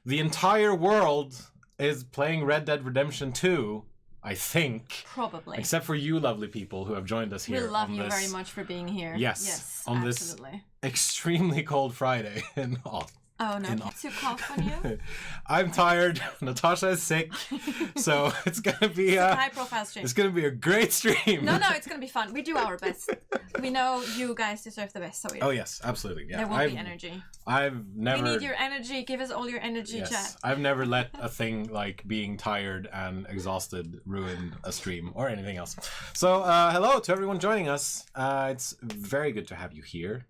the entire world is playing Red Dead Redemption 2. I think. Probably. Except for you lovely people who have joined us here. We love you very much for being here. Yes. On absolutely. This extremely cold Friday in Austin. Oh no, to cough on you? I'm tired. Natasha is sick. So it's gonna be a high-profile stream. It's gonna be a great stream. No, it's gonna be fun. We do our best. We know you guys deserve the best, so we do. Oh yes, absolutely. Yeah. There will be energy. I've never. We need your energy. Give us all your energy, yes, chat. I've never let a thing like being tired and exhausted ruin a stream or anything else. So hello to everyone joining us. It's very good to have you here.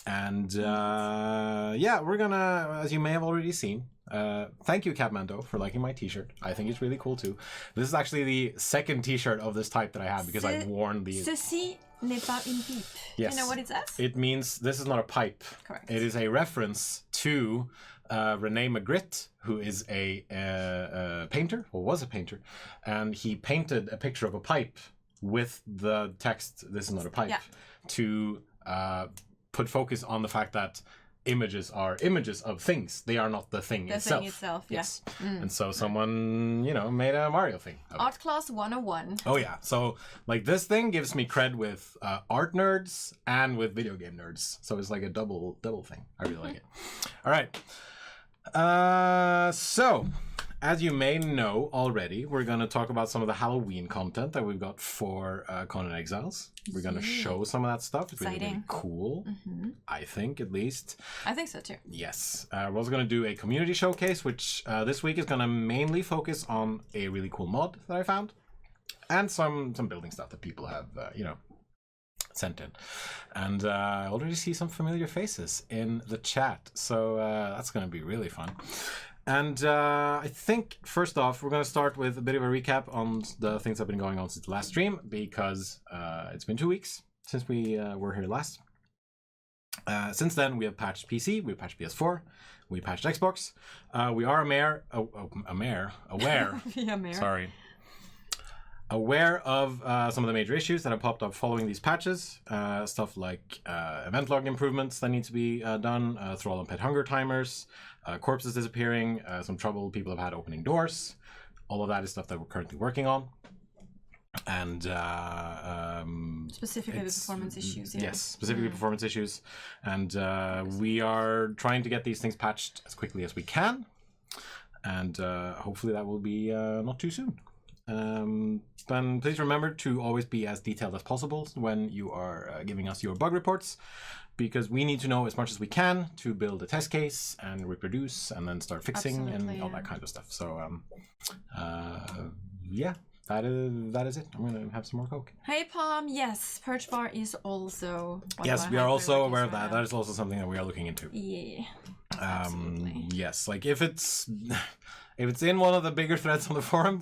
And yeah, we're gonna, as you may have already seen, thank you Capmando for liking my t-shirt. I think it's really cool too. This is actually the second t-shirt of this type that I have because I've worn the... Ceci n'est pas une pipe. Yes. Do you know what it says? It means this is not a pipe. Correct. It is a reference to Rene Magritte, who is a painter, or was a painter, and he painted a picture of a pipe with the text, this is not a pipe, to... put focus on the fact that images are images of things. They are not the thing itself. The thing itself, yes. And so someone, made a Mario thing. Art class 101. Oh yeah. So like this thing gives me cred with art nerds and with video game nerds. So it's like a double thing. I really like it. All right. So as you may know already, we're going to talk about some of the Halloween content that we've got for Conan Exiles. We're going to show some of that stuff. It's really, really cool, I think, at least. I think so, too. Yes. We're also going to do a community showcase, which this week is going to mainly focus on a really cool mod that I found. And some building stuff that people have, sent in. And I already see some familiar faces in the chat. So that's going to be really fun. And I think, first off, we're going to start with a bit of a recap on the things that have been going on since the last stream, because it's been 2 weeks since we were here last. Since then, we have patched PC, we patched PS4, we patched Xbox. We are aware of some of the major issues that have popped up following these patches. Stuff like event log improvements that need to be done, thrall and pet hunger timers, corpses disappearing, some trouble people have had opening doors. All of that is stuff that we're currently working on. And specifically the performance issues. Yes, specifically performance issues. And we are trying to get these things patched as quickly as we can. And hopefully that will be not too soon. Then please remember to always be as detailed as possible when you are giving us your bug reports, because we need to know as much as we can to build a test case and reproduce and then start fixing and all that kind of stuff. So yeah, that is it. I'm gonna have some more Coke. Hey Palm, yes, Perch Bar is also yes, we are also aware of that. That is also something that we are looking into. Yeah. Absolutely. Yes, like if it's in one of the bigger threads on the forum,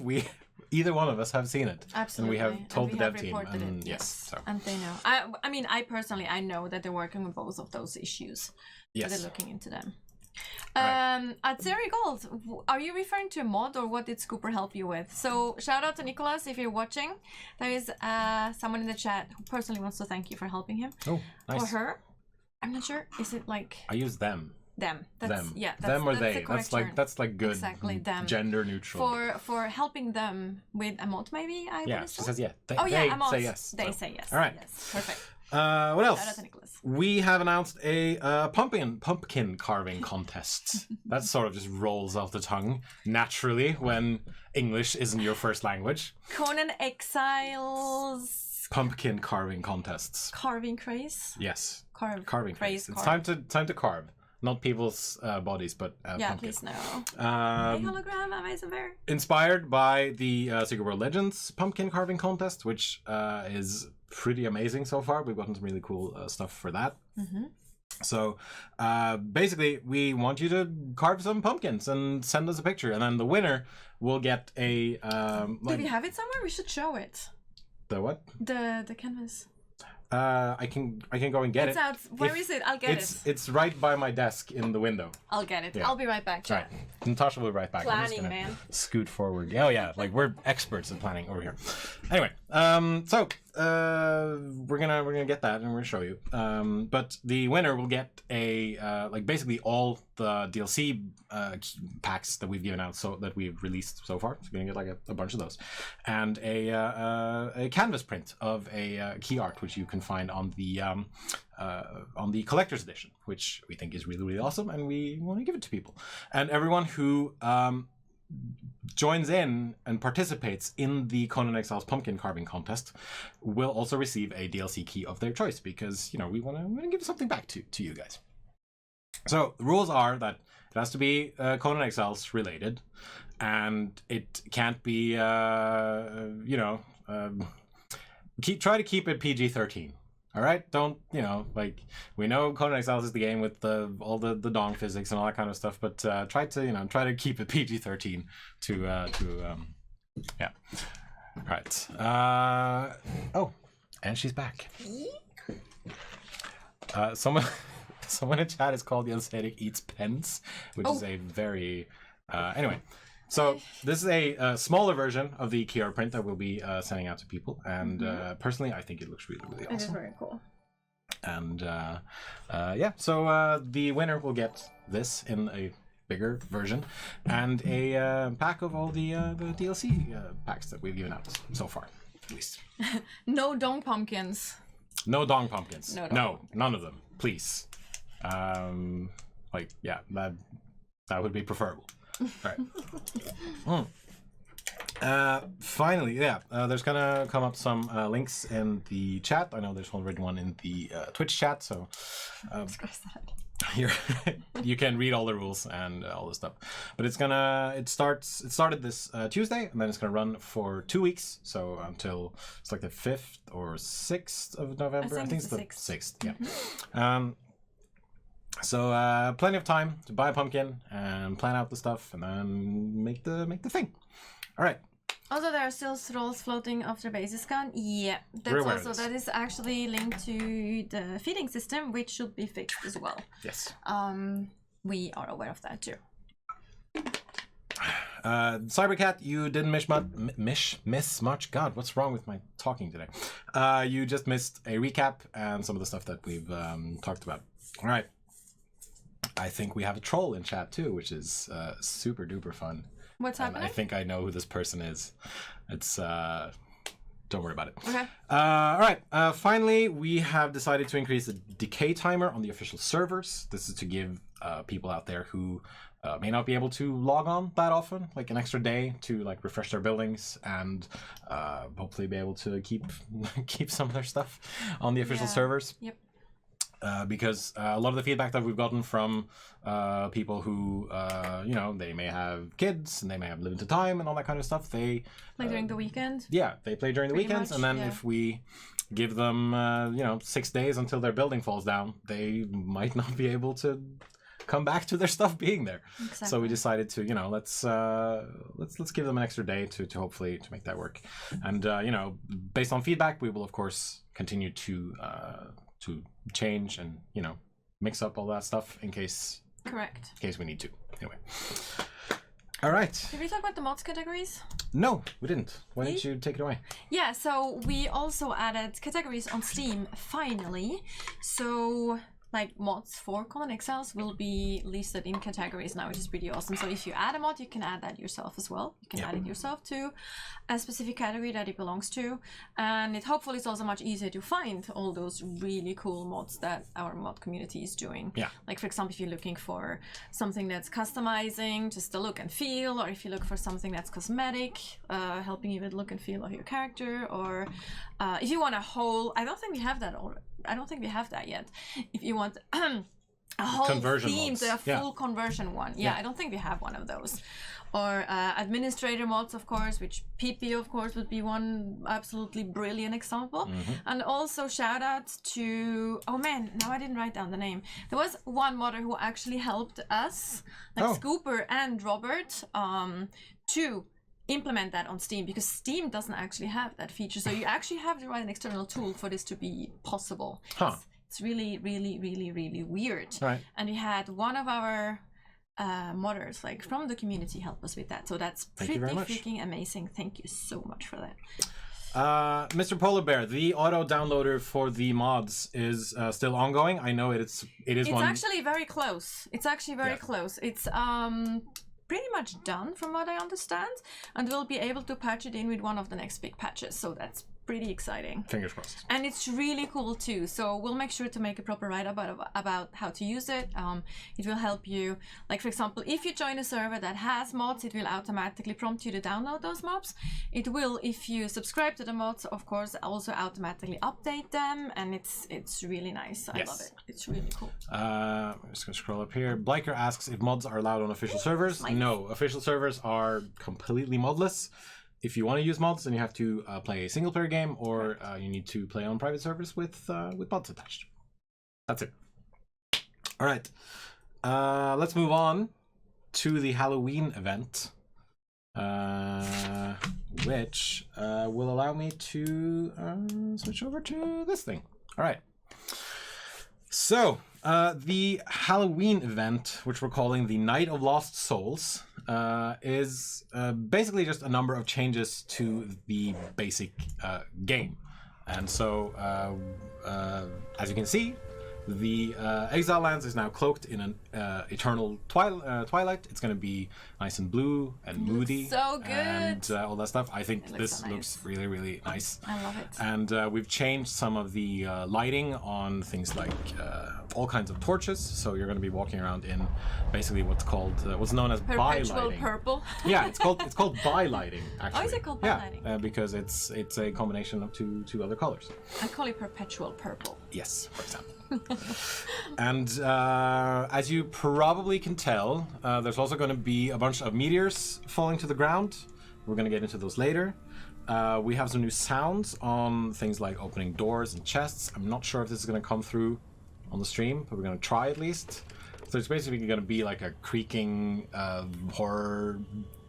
either one of us have seen it. Absolutely. And we have told the dev team. And yes. So. And they know. I mean, I personally know that they're working with both of those issues. Yes. So they're looking into them. Right. At Zeri Gold, are you referring to a mod or what did Scooper help you with? So shout out to Nicholas if you're watching. There is someone in the chat who personally wants to thank you for helping him. Oh, nice. Or her. I'm not sure. Is it like... I use them. Them. That's, yeah, them or that's they. The that's like good. Exactly, them. Gender neutral. For helping them with a mod, maybe. Yeah, she says yeah. They say yes. They say yes. All right. Yes. Perfect. What else? Shout out to Nicholas. We have announced a pumpkin carving contest. That sort of just rolls off the tongue naturally when English isn't your first language. Conan Exiles. Pumpkin carving contests. Carving craze. Yes. Carving craze. It's time to carve. Not people's bodies, but yeah, pumpkin. please no. Hey, hologram, amazing bear. Inspired by the Secret World Legends pumpkin carving contest, which is pretty amazing so far. We've gotten some really cool stuff for that. So basically, we want you to carve some pumpkins and send us a picture, and then the winner will get a. Do we have it somewhere? We should show it. The what? The canvas. I can go and get it. Where is it? I'll get it. It's right by my desk in the window. I'll get it. Yeah. I'll be right back, chat. Right. Natasha will be right back. I'm just Planning, gonna man. scoot forward. Oh yeah, like we're experts in planning over here. Anyway, so we're gonna get that and we're gonna show you. But the winner will get a like basically all the DLC packs that we've given out, so that we've released so far. So we're gonna get like a bunch of those, and a canvas print of a key art, which you can find on the collector's edition, which we think is really, really awesome, and we want to give it to people. And everyone who joins in and participates in the Conan Exiles pumpkin carving contest will also receive a DLC key of their choice, because we want to give something back to you guys. So the rules are that it has to be Conan Exiles related, and it can't be try to keep it PG-13. All right, don't like, we know Conan Exiles is the game with all the dong physics and all that kind of stuff, but try to keep it PG-13 to yeah. All right. Oh, and she's back. Someone in chat is called the Anesthetic Eats Pens, which is a very anyway. So this is a smaller version of the key art print that we'll be sending out to people, and personally, I think it looks really, really awesome. It is very cool. And yeah, so the winner will get this in a bigger version, and a pack of all the DLC packs that we've given out so far, at least. No dong pumpkins. No dong pumpkins. No, none of them, please. Like, yeah, that would be preferable. All right. Finally, yeah, there's gonna come up some links in the chat. I know there's already one in the Twitch chat, so you can read all the rules and all the stuff. But it started this Tuesday, and then it's gonna run for 2 weeks, so until it's like the 5th or 6th of November. I think it's the 6th. Yeah. So plenty of time to buy a pumpkin and plan out the stuff, and then make the thing. All right. Also, there are still rolls floating after base is gone. Yeah, that is actually linked to the feeding system, which should be fixed as well. Yes. We are aware of that too. Cybercat, you didn't miss much. God, what's wrong with my talking today? You just missed a recap and some of the stuff that we've talked about. All right. I think we have a troll in chat too, which is super duper fun. What's happening? I think I know who this person is. It's don't worry about it. Okay. All right. Finally, we have decided to increase the decay timer on the official servers. This is to give people out there who may not be able to log on that often, like an extra day to like refresh their buildings and hopefully be able to keep some of their stuff on the official servers. Yep. Because a lot of the feedback that we've gotten from people who, they may have kids and they may have limited time and all that kind of stuff. They play during the weekend. Yeah, they play during the weekends, and then if we give them, 6 days until their building falls down, they might not be able to come back to their stuff being there. Exactly. So we decided to, let's give them an extra day to hopefully to make that work. And based on feedback, we will of course continue to change and mix up all that stuff in case we need to. Anyway, all right. Did we talk about the mods categories? No, we didn't. Why don't you take it away? Yeah, so we also added categories on Steam finally. So like mods for Conan Exiles will be listed in categories now, which is pretty awesome. So if you add a mod, you can add that yourself as well. You can add it yourself to a specific category that it belongs to, and it hopefully is also much easier to find all those really cool mods that our mod community is doing. Yeah. Like for example, if you're looking for something that's customizing just the look and feel, or if you look for something that's cosmetic, helping you with look and feel of your character, or if you want a whole, I don't think we have that yet. If you want a whole conversion theme, mods. a full conversion one. Yeah, I don't think we have one of those. Or administrator mods, of course, which PP, of course, would be one absolutely brilliant example. And also shout out to, oh man, now I didn't write down the name. There was one modder who actually helped us, like Scooper and Robert, to implement that on Steam, because Steam doesn't actually have that feature. So you actually have to write an external tool for this to be possible. It's really, really, really, really weird. Right. And we had one of our modders like from the community help us with that. So that's pretty freaking amazing. Thank you so much for that. Mr. Polar Bear, the auto downloader for the mods is still ongoing. I know it's actually very close. It's actually very close. It's pretty much done from what I understand, and we'll be able to patch it in with one of the next big patches. So that's pretty exciting. Fingers crossed. And it's really cool too. So we'll make sure to make a proper write-up about how to use it. It will help you. Like for example, if you join a server that has mods, it will automatically prompt you to download those mods. It will, if you subscribe to the mods, of course, also automatically update them. And it's really nice. I love it. It's really cool. I'm just gonna scroll up here. Bliker asks if mods are allowed on official servers. No, official servers are completely modless. If you want to use mods, then you have to play a single-player game, or you need to play on private servers with mods attached. That's it. All right. Let's move on to the Halloween event, which will allow me to switch over to this thing. All right. So, the Halloween event, which we're calling the Night of Lost Souls, is basically just a number of changes to the basic game. And so, as you can see, the Exile Lands is now cloaked in an eternal twilight. It's going to be nice and blue and moody. So good. And all that stuff. I think this looks really, really nice. I love it. And we've changed some of the lighting on things like all kinds of torches. So you're going to be walking around in basically what's called, what's known as perpetual bi-lighting. Purple. Yeah, it's called bi-lighting, actually. Oh, is it called bi-lighting? Because it's a combination of two other colors. I call it perpetual purple. Yes, for example. And as you probably can tell, there's also going to be a bunch of meteors falling to the ground. We're going to get into those later. We have some new sounds on things like opening doors and chests. I'm not sure if this is going to come through on the stream, but we're going to try at least. So it's basically going to be like a creaking horror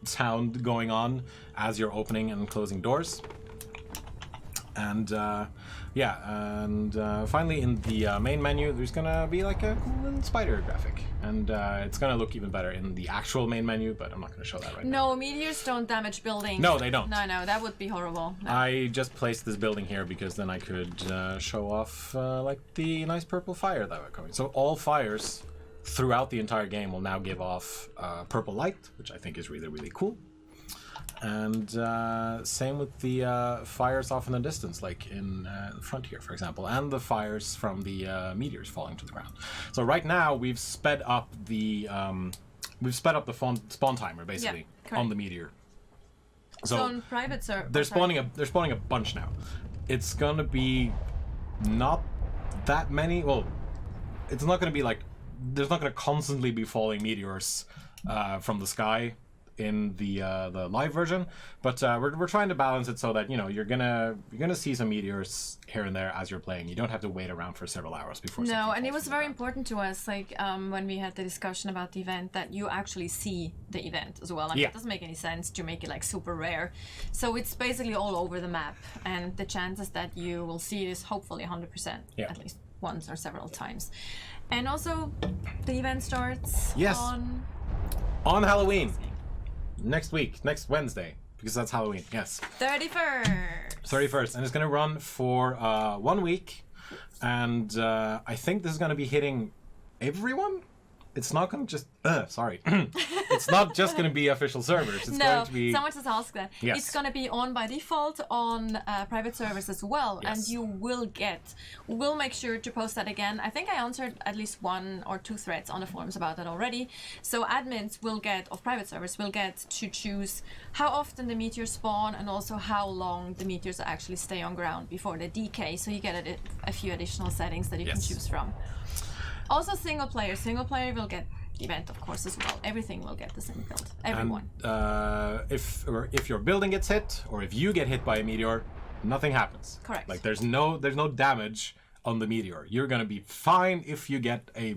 sound going on as you're opening and closing doors. And finally in the main menu, there's gonna be like a cool little spider graphic, and it's gonna look even better in the actual main menu, but I'm not gonna show that right now. No, meteors don't damage buildings. No, they don't. No, that would be horrible. No. I just placed this building here because then I could show off like the nice purple fire that we're coming. So all fires throughout the entire game will now give off purple light, which I think is really, really cool. And same with the fires off in the distance, like in the front here, for example, and the fires from the meteors falling to the ground. So right now we've sped up the spawn timer basically on the meteor. So on private server, they're spawning a bunch now. It's gonna be not that many. Well, it's not gonna be like there's not gonna constantly be falling meteors from the sky in the live version, but we're trying to balance it so that you're gonna see some meteors here and there as you're playing. You don't have to wait around for several hours before. No, and it was very important to us, like when we had the discussion about the event, that you actually see the event as well. I mean, it doesn't make any sense to make it like super rare. So it's basically all over the map, and the chances that you will see it is hopefully 100%, at least once or several times. And also, the event starts on Halloween. Next week, next Wednesday, because that's Halloween, yes. 31st. And it's going to run for 1 week. And I think this is going to be hitting everyone. It's not going to just... sorry. It's not just going to be official servers. It's going to be... someone just asked that. Yes. It's going to be on by default on private servers as well. Yes. And you will get... We'll make sure to post that again. I think I answered at least 1 or 2 threads on the forums about that already. So admins will get, of private servers, will get to choose how often the meteors spawn and also how long the meteors actually stay on ground before they decay. So you get a few additional settings that you can choose from. Also single player will get the event, of course, as well. Everything will get the same build. Everyone. And, if your building gets hit, or if you get hit by a meteor, nothing happens. Correct. Like there's no damage on the meteor. You're gonna be fine if you get a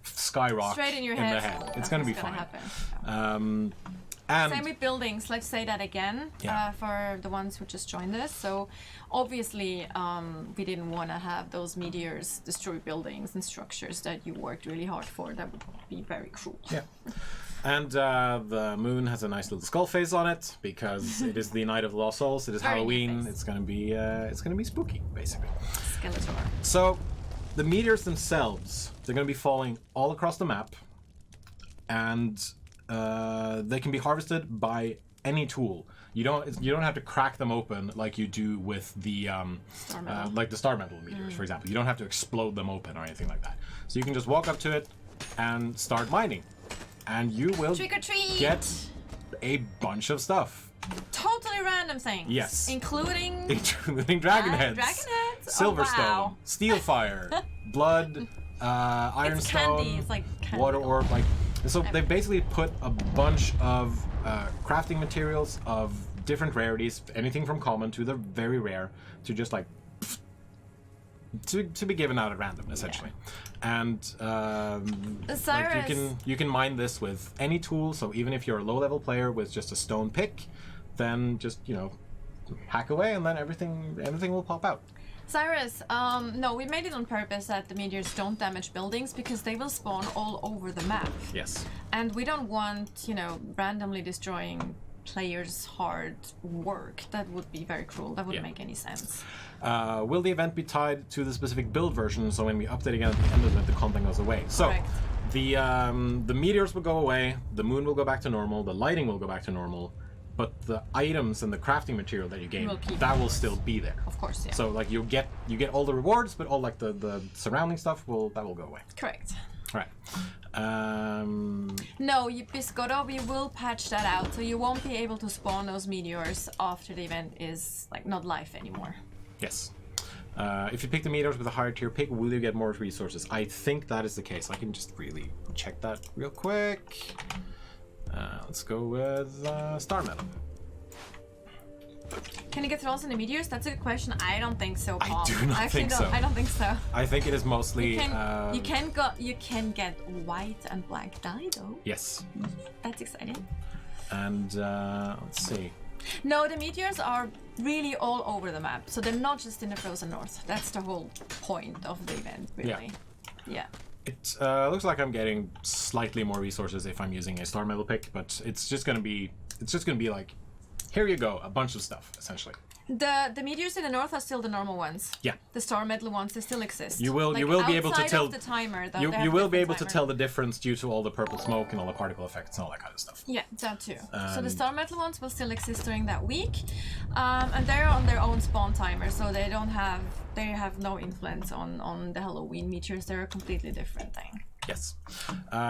skyrock straight in your the head. head. It's gonna be fine. Happen. And same with buildings. Let's say that again for the ones who just joined us. So obviously we didn't want to have those meteors destroy buildings and structures that you worked really hard for. That would be very cruel. Yeah. And the moon has a nice little skull face on it because it is the Night of the Lost Souls. It is Very Halloween. nice. It's gonna be spooky, basically. Skeletor. So, the meteors themselves, they're gonna be falling all across the map, and they can be harvested by any tool. You don't have to crack them open like you do with the like the star metal meteors, for example. You don't have to explode them open or anything like that. So you can just walk up to it and start mining, and you will Trick or treat! get a bunch of stuff, Totally random things. Yes. Including dragon heads, dragon heads, silverstone, steel fire, blood, iron It's stone, candy. It's like candy. water orb. Like, so they basically put a bunch of crafting materials of different rarities, anything from common to the very rare, to just like to be given out at random, essentially. And like you can mine this with any tool. So even if you're a low-level player with just a stone pick, then just hack away, and then everything will pop out. Cyrus, no, we made it on purpose that the meteors don't damage buildings because they will spawn all over the map. Yes. And we don't want, randomly destroying players' hard work. That would be very cruel. That wouldn't make any sense. Will the event be tied to the specific build version, so when we update again at the end of it, the content goes away? So, Correct. the meteors will go away, the moon will go back to normal, the lighting will go back to normal, but the items and the crafting material that you gain, that will still be there. Of course, yeah. So like you get all the rewards, but all like the surrounding stuff will go away. Correct. Right. No, Biscotto, we will patch that out, so you won't be able to spawn those meteors after the event is like not live anymore. Yes. If you pick the meteors with a higher tier pick, will you get more resources? I think that is the case. I can just really check that real quick. Let's go with star metal. Can you get thralls in the meteors? That's a good question. I don't think so, Paul. I do not think so. I don't think so. I think it is mostly. You can get white and black dye though. Yes. That's exciting. And let's see. No, the meteors are really all over the map, so they're not just in the frozen north. That's the whole point of the event, really. Yeah. It looks like I'm getting slightly more resources if I'm using a star metal pick, but it's just gonna be like, here you go, a bunch of stuff, essentially. The meteors in the north are still the normal ones. Yeah. The star metal ones, they still exist. You will be able to tell the timer. Though, you will be able to tell the difference due to all the purple smoke and all the particle effects and all that kind of stuff. Yeah, that too. So the star metal ones will still exist during that week, and they're on their own spawn timer, so they have no influence on the Halloween meteors. They're a completely different thing. Yes.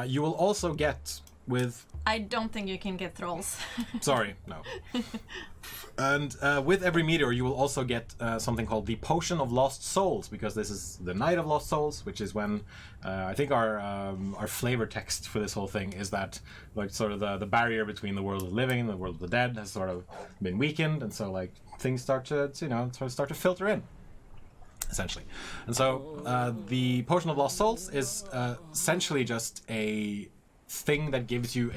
You will also get with. I don't think you can get thralls. Sorry, no. And with every meteor, you will also get something called the Potion of Lost Souls, because this is the Night of Lost Souls, which is when I think our flavor text for this whole thing is that like sort of the barrier between the world of the living and the world of the dead has sort of been weakened, and so like things start to filter in, essentially. And so the Potion of Lost Souls is essentially just a thing that gives you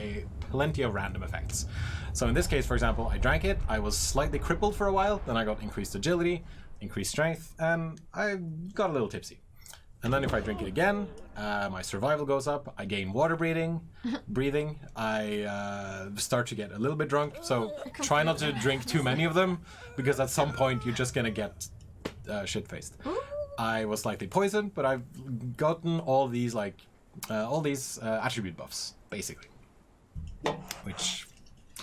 plenty of random effects. So in this case, for example, I drank it, I was slightly crippled for a while, then I got increased agility, increased strength, and I got a little tipsy. And then if I drink it again, my survival goes up, I gain water breathing, I start to get a little bit drunk, so try not to drink too many of them, because at some point you're just gonna get shit-faced. I was slightly poisoned, but I've gotten all these attribute buffs, basically, which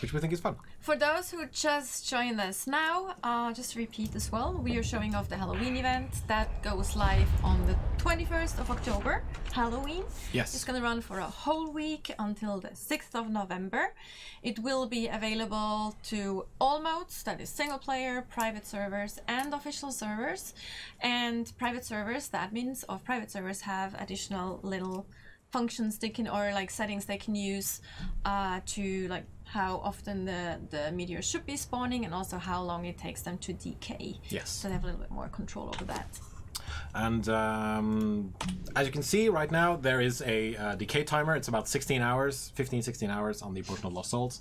we think is fun. For those who just joined us now, just to repeat as well, we are showing off the Halloween event that goes live on the 21st of October, Halloween. Yes. It's going to run for a whole week until the 6th of November. It will be available to all modes, that is single player, private servers, and official servers. And private servers, the admins of private servers have additional little functions they can, or like settings they can use to like how often the meteors should be spawning, and also how long it takes them to decay. Yes. So they have a little bit more control over that. And as you can see right now, there is a decay timer. It's about 16 hours on the Potion of Lost Souls.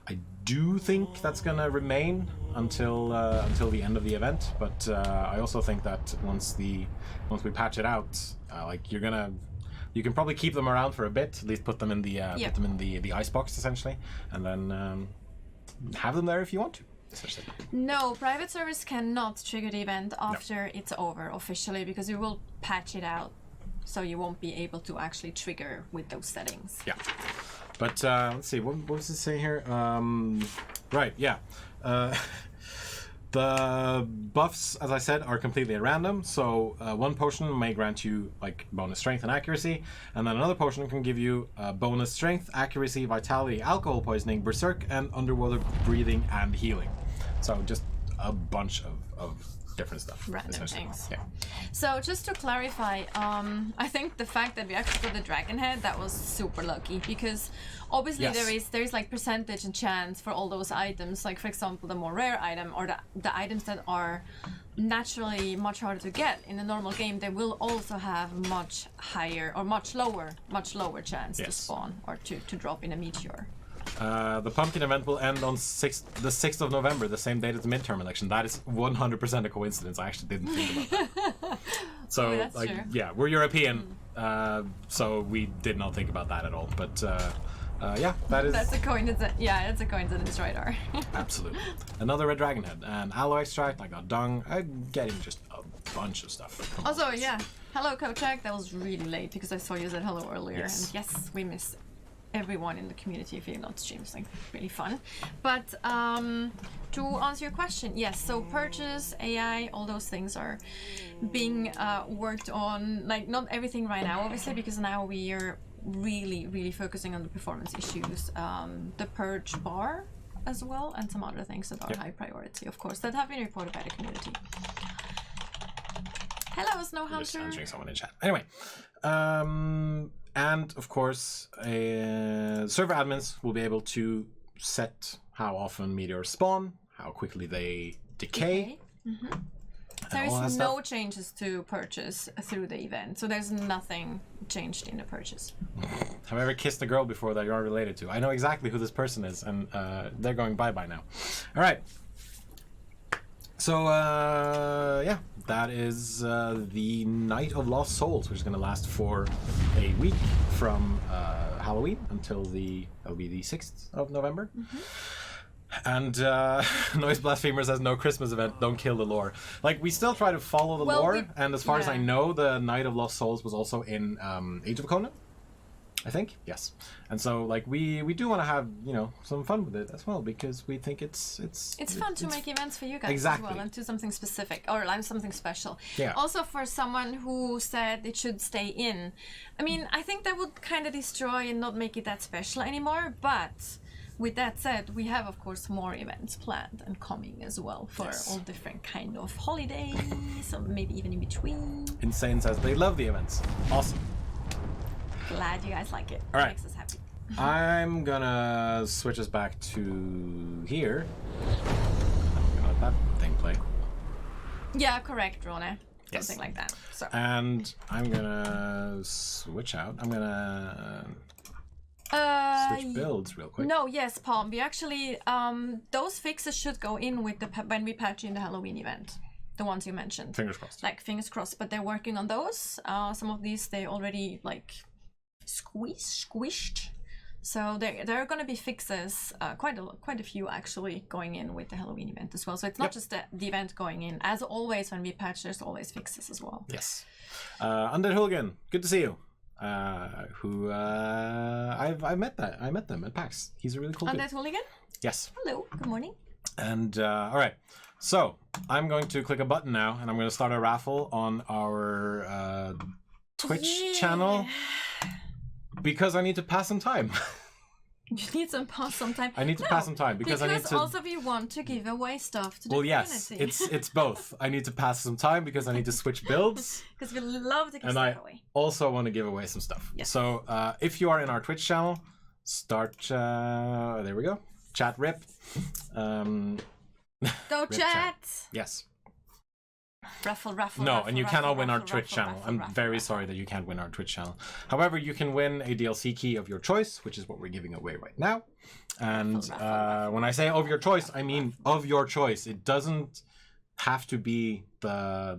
I do think that's gonna remain until the end of the event, but I also think that once we patch it out, like You can probably keep them around for a bit, at least put them in the the icebox essentially, and then have them there if you want to. Essentially. No, private servers cannot trigger the event after it's over officially, because you will patch it out, so you won't be able to actually trigger with those settings. Yeah, but let's see, what does it say here? Right, yeah. The buffs, as I said, are completely random. So one potion may grant you like bonus strength and accuracy, and then another potion can give you bonus strength, accuracy, vitality, alcohol poisoning, berserk, and underwater breathing and healing. So just a bunch of different stuff. Random things. Yeah. So just to clarify, I think the fact that we actually got the dragon head, that was super lucky, because obviously there's like percentage and chance for all those items. Like for example, the more rare item or the items that are naturally much harder to get in a normal game, they will also have much higher or much lower chance to spawn or to drop in a meteor. The pumpkin event will end on the 6th of November, the same date as the midterm election. That is 100% a coincidence. I actually didn't think about that. So, like, true. Yeah, we're European, so we did not think about that at all. But yeah, that's a coincidence. Yeah, it's a coincidence radar. Absolutely. Another red dragon head, an aloe extract. I got dung. I'm getting just a bunch of stuff. Also, yeah, hello Kochak. That was really late because I saw you said hello earlier, yes. And yes, we missed everyone in the community if you not stream. It's like really fun. But to answer your question, yes, so purchase, AI, all those things are being worked on. Like not everything right now, obviously, because now we are really focusing on the performance issues, the purge bar as well, and some other things that are high priority, of course, that have been reported by the community. Hello, Snow Hunter. Just answering someone in chat. Anyway, and of course, server admins will be able to set how often meteors spawn, how quickly they decay. Mm-hmm. There is no changes to purchase through the event, so there's nothing changed in the purchase. Have I ever kissed a girl before that you're related to? I know exactly who this person is, and they're going bye-bye now. All right. So, yeah, that is the Night of Lost Souls, which is going to last for a week from Halloween until that'll be the 6th of November. Mm-hmm. And Noise Blasphemer says, no Christmas event, don't kill the lore. Like, we still try to follow the lore, and as far as I know, the Night of Lost Souls was also in Age of Conan, I think. Yes. And so, like, we do want to have, you know, some fun with it as well, because we think it's fun to make events for you guys as well, and do something specific, or like something special. Yeah. Also, for someone who said it should stay in, I mean, I think that would kind of destroy and not make it that special anymore, but with that said, we have, of course, more events planned and coming as well for all different kind of holidays, or maybe even in between. Insane says they love the events. Awesome. Glad you guys like it. All right. Makes us happy. I'm gonna switch us back to here. I'm gonna let that thing play. Yeah, correct, Rone. Yes. Something like that. So. And I'm gonna switch out. I'm gonna switch builds real quick. No, yes, Palm. We actually, those fixes should go in with when we patch in the Halloween event. The ones you mentioned. Fingers crossed. Like, fingers crossed. But they're working on those. Some of these, they already, like, squished. So there are going to be fixes, quite a few actually, going in with the Halloween event as well. So it's not just the event going in. As always, when we patch, there's always fixes as well. Yes. Undead Hooligan, good to see you. Who I met them at PAX. He's a really cool dude. Undead Hooligan? Yes. Hello, good morning. And all right, so I'm going to click a button now, and I'm going to start a raffle on our Twitch channel because I need to pass some time. You need some pass some time. I need to pass some time because I need to. Also we want to give away stuff to the community. Well, yes, it's both. I need to pass some time because I need to switch builds. Because we love to give stuff away. Also want to give away some stuff. Yes. So if you are in our Twitch channel, start. There we go. Chat rip. Go rip chat. Yes. Raffle. No, and you cannot win our Twitch channel. I'm very sorry that you can't win our Twitch channel. However, you can win a DLC key of your choice, which is what we're giving away right now. And when I say of your choice, I mean of your choice. It doesn't have to be the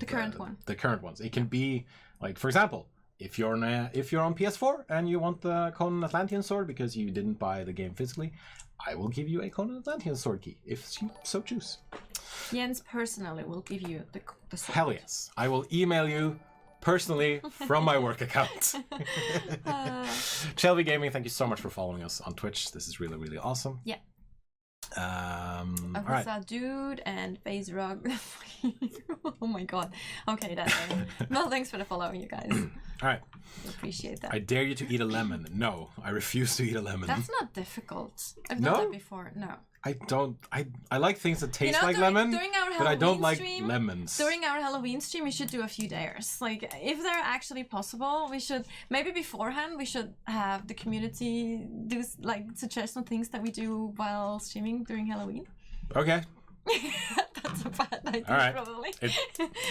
current one. The current ones. It can be, like, for example, if you're on PS4 and you want the Conan Atlantean sword because you didn't buy the game physically, I will give you a Conan Atlantean sword key if you so choose. Jens personally will give you the sword. Hell yes. I will email you personally from my work account. Shelby Gaming, thank you so much for following us on Twitch. This is really, really awesome. Yeah. All right. Avisa Dude and Phase Rug. Oh my god. Okay, that's it. Well, thanks for the follow, you guys. All right. Appreciate that. I dare you to eat a lemon. No, I refuse to eat a lemon. That's not difficult. I've No? done that before. No. I don't. I like things that taste like during lemon, our but I don't Halloween like stream, lemons. During our Halloween stream, we should do a few dares. Like, if they're actually possible, we should maybe beforehand we should have the community do suggest some things that we do while streaming during Halloween. Okay. That's a bad idea, All right. probably.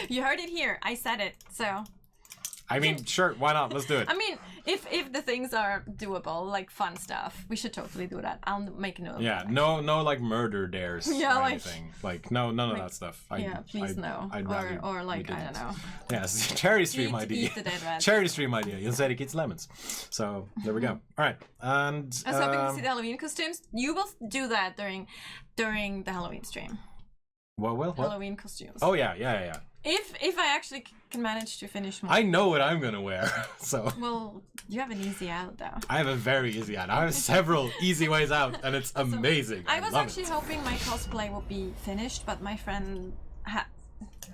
You heard it here. I said it. So. I mean, sure, why not? Let's do it. I mean, if the things are doable, like fun stuff, we should totally do that. I'll make a note. Yeah, of that. no, like murder dares Yeah, or like- anything. Like, no, none of that stuff. Please no. I'd rather Or we like, I didn't. don't know. Yes, charity stream idea. Eat the dead rat. Charity stream idea. Instead, it eats lemons. So there we go. All right, and I was hoping to see the Halloween costumes. You will do that during the Halloween stream. what? Halloween costumes. Oh yeah. If I actually can manage to finish more. I know what I'm gonna wear. So Well, you have an easy out though. I have a very easy out. I have several easy ways out, and it's amazing. I was love actually it. hoping my cosplay would be finished, but my friend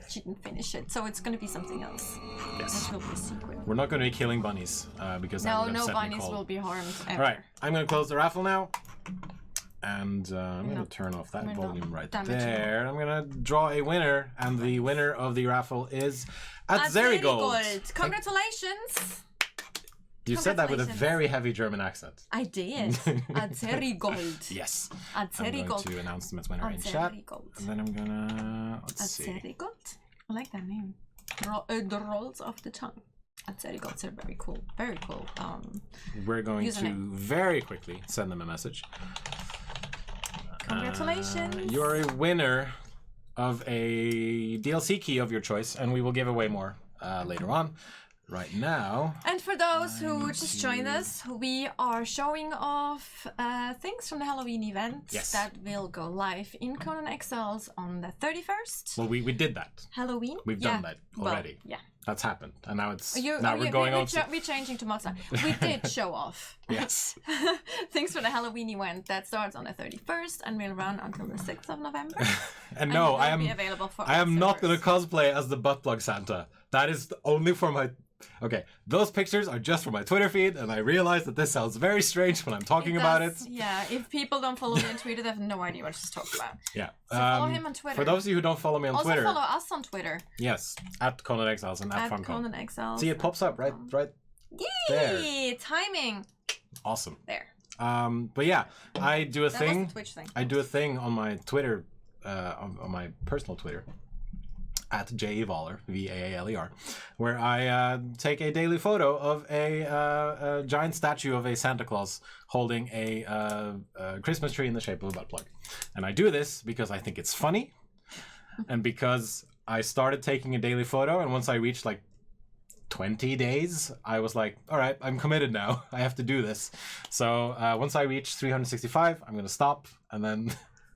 she didn't finish it, so it's gonna be something else. Yes. Which will be a secret. We're not going to be killing bunnies because that would No upset me bunnies cold. will be harmed ever. All right, I'm going to close the raffle now. And I'm going to turn off that we're volume not right damaging there. I'm going to draw a winner, and the winner of the raffle is Atzerigold. Congratulations! You said that with a Congratulations. very heavy German accent. I did. Atzerigold. Yes. I'm going Atzerigold. to announce them as winner in chat. Atzerigold. And then I'm going to, let's see. Atzerigold? I like that name. The rolls of the tongue. Atzerigolds are very cool. Very cool. We're going Username. to very quickly send them a message. Congratulations. You're a winner of a DLC key of your choice, and we will give away more later on. Right now. And for those who just joined us, we are showing off things from the Halloween event that will go live in Conan Exiles on the 31st. Well, we did that. Halloween? We've done that already. Well, yeah. That's happened, and now it's we're we're going on. we're changing to Mozart. We did show off. Yes. Things for the Halloween event that starts on the 31st and will run until the 6th of November. And no, I am not going to cosplay as the butt plug Santa. That is only for my. Okay, those pictures are just for my Twitter feed, and I realize that this sounds very strange when I'm talking about it. Yeah, if people don't follow me on Twitter, they have no idea what to talk about. Yeah. So follow him on Twitter. For those of you who don't follow me on Twitter. Also follow us on Twitter. Yes, at Conan Exiles and at Funcom. Conan Exiles. See, it pops up right Yay! there. Timing. Awesome. There. But yeah, I do a That thing. was the Twitch thing. I do a thing on my Twitter, on my personal Twitter, at JEValer, VAALER, where I take a daily photo of a giant statue of a Santa Claus holding a Christmas tree in the shape of a butt plug. And I do this because I think it's funny, and because I started taking a daily photo, and once I reached like 20 days, I was like, all right, I'm committed now. I have to do this. So once I reach 365, I'm going to stop, and then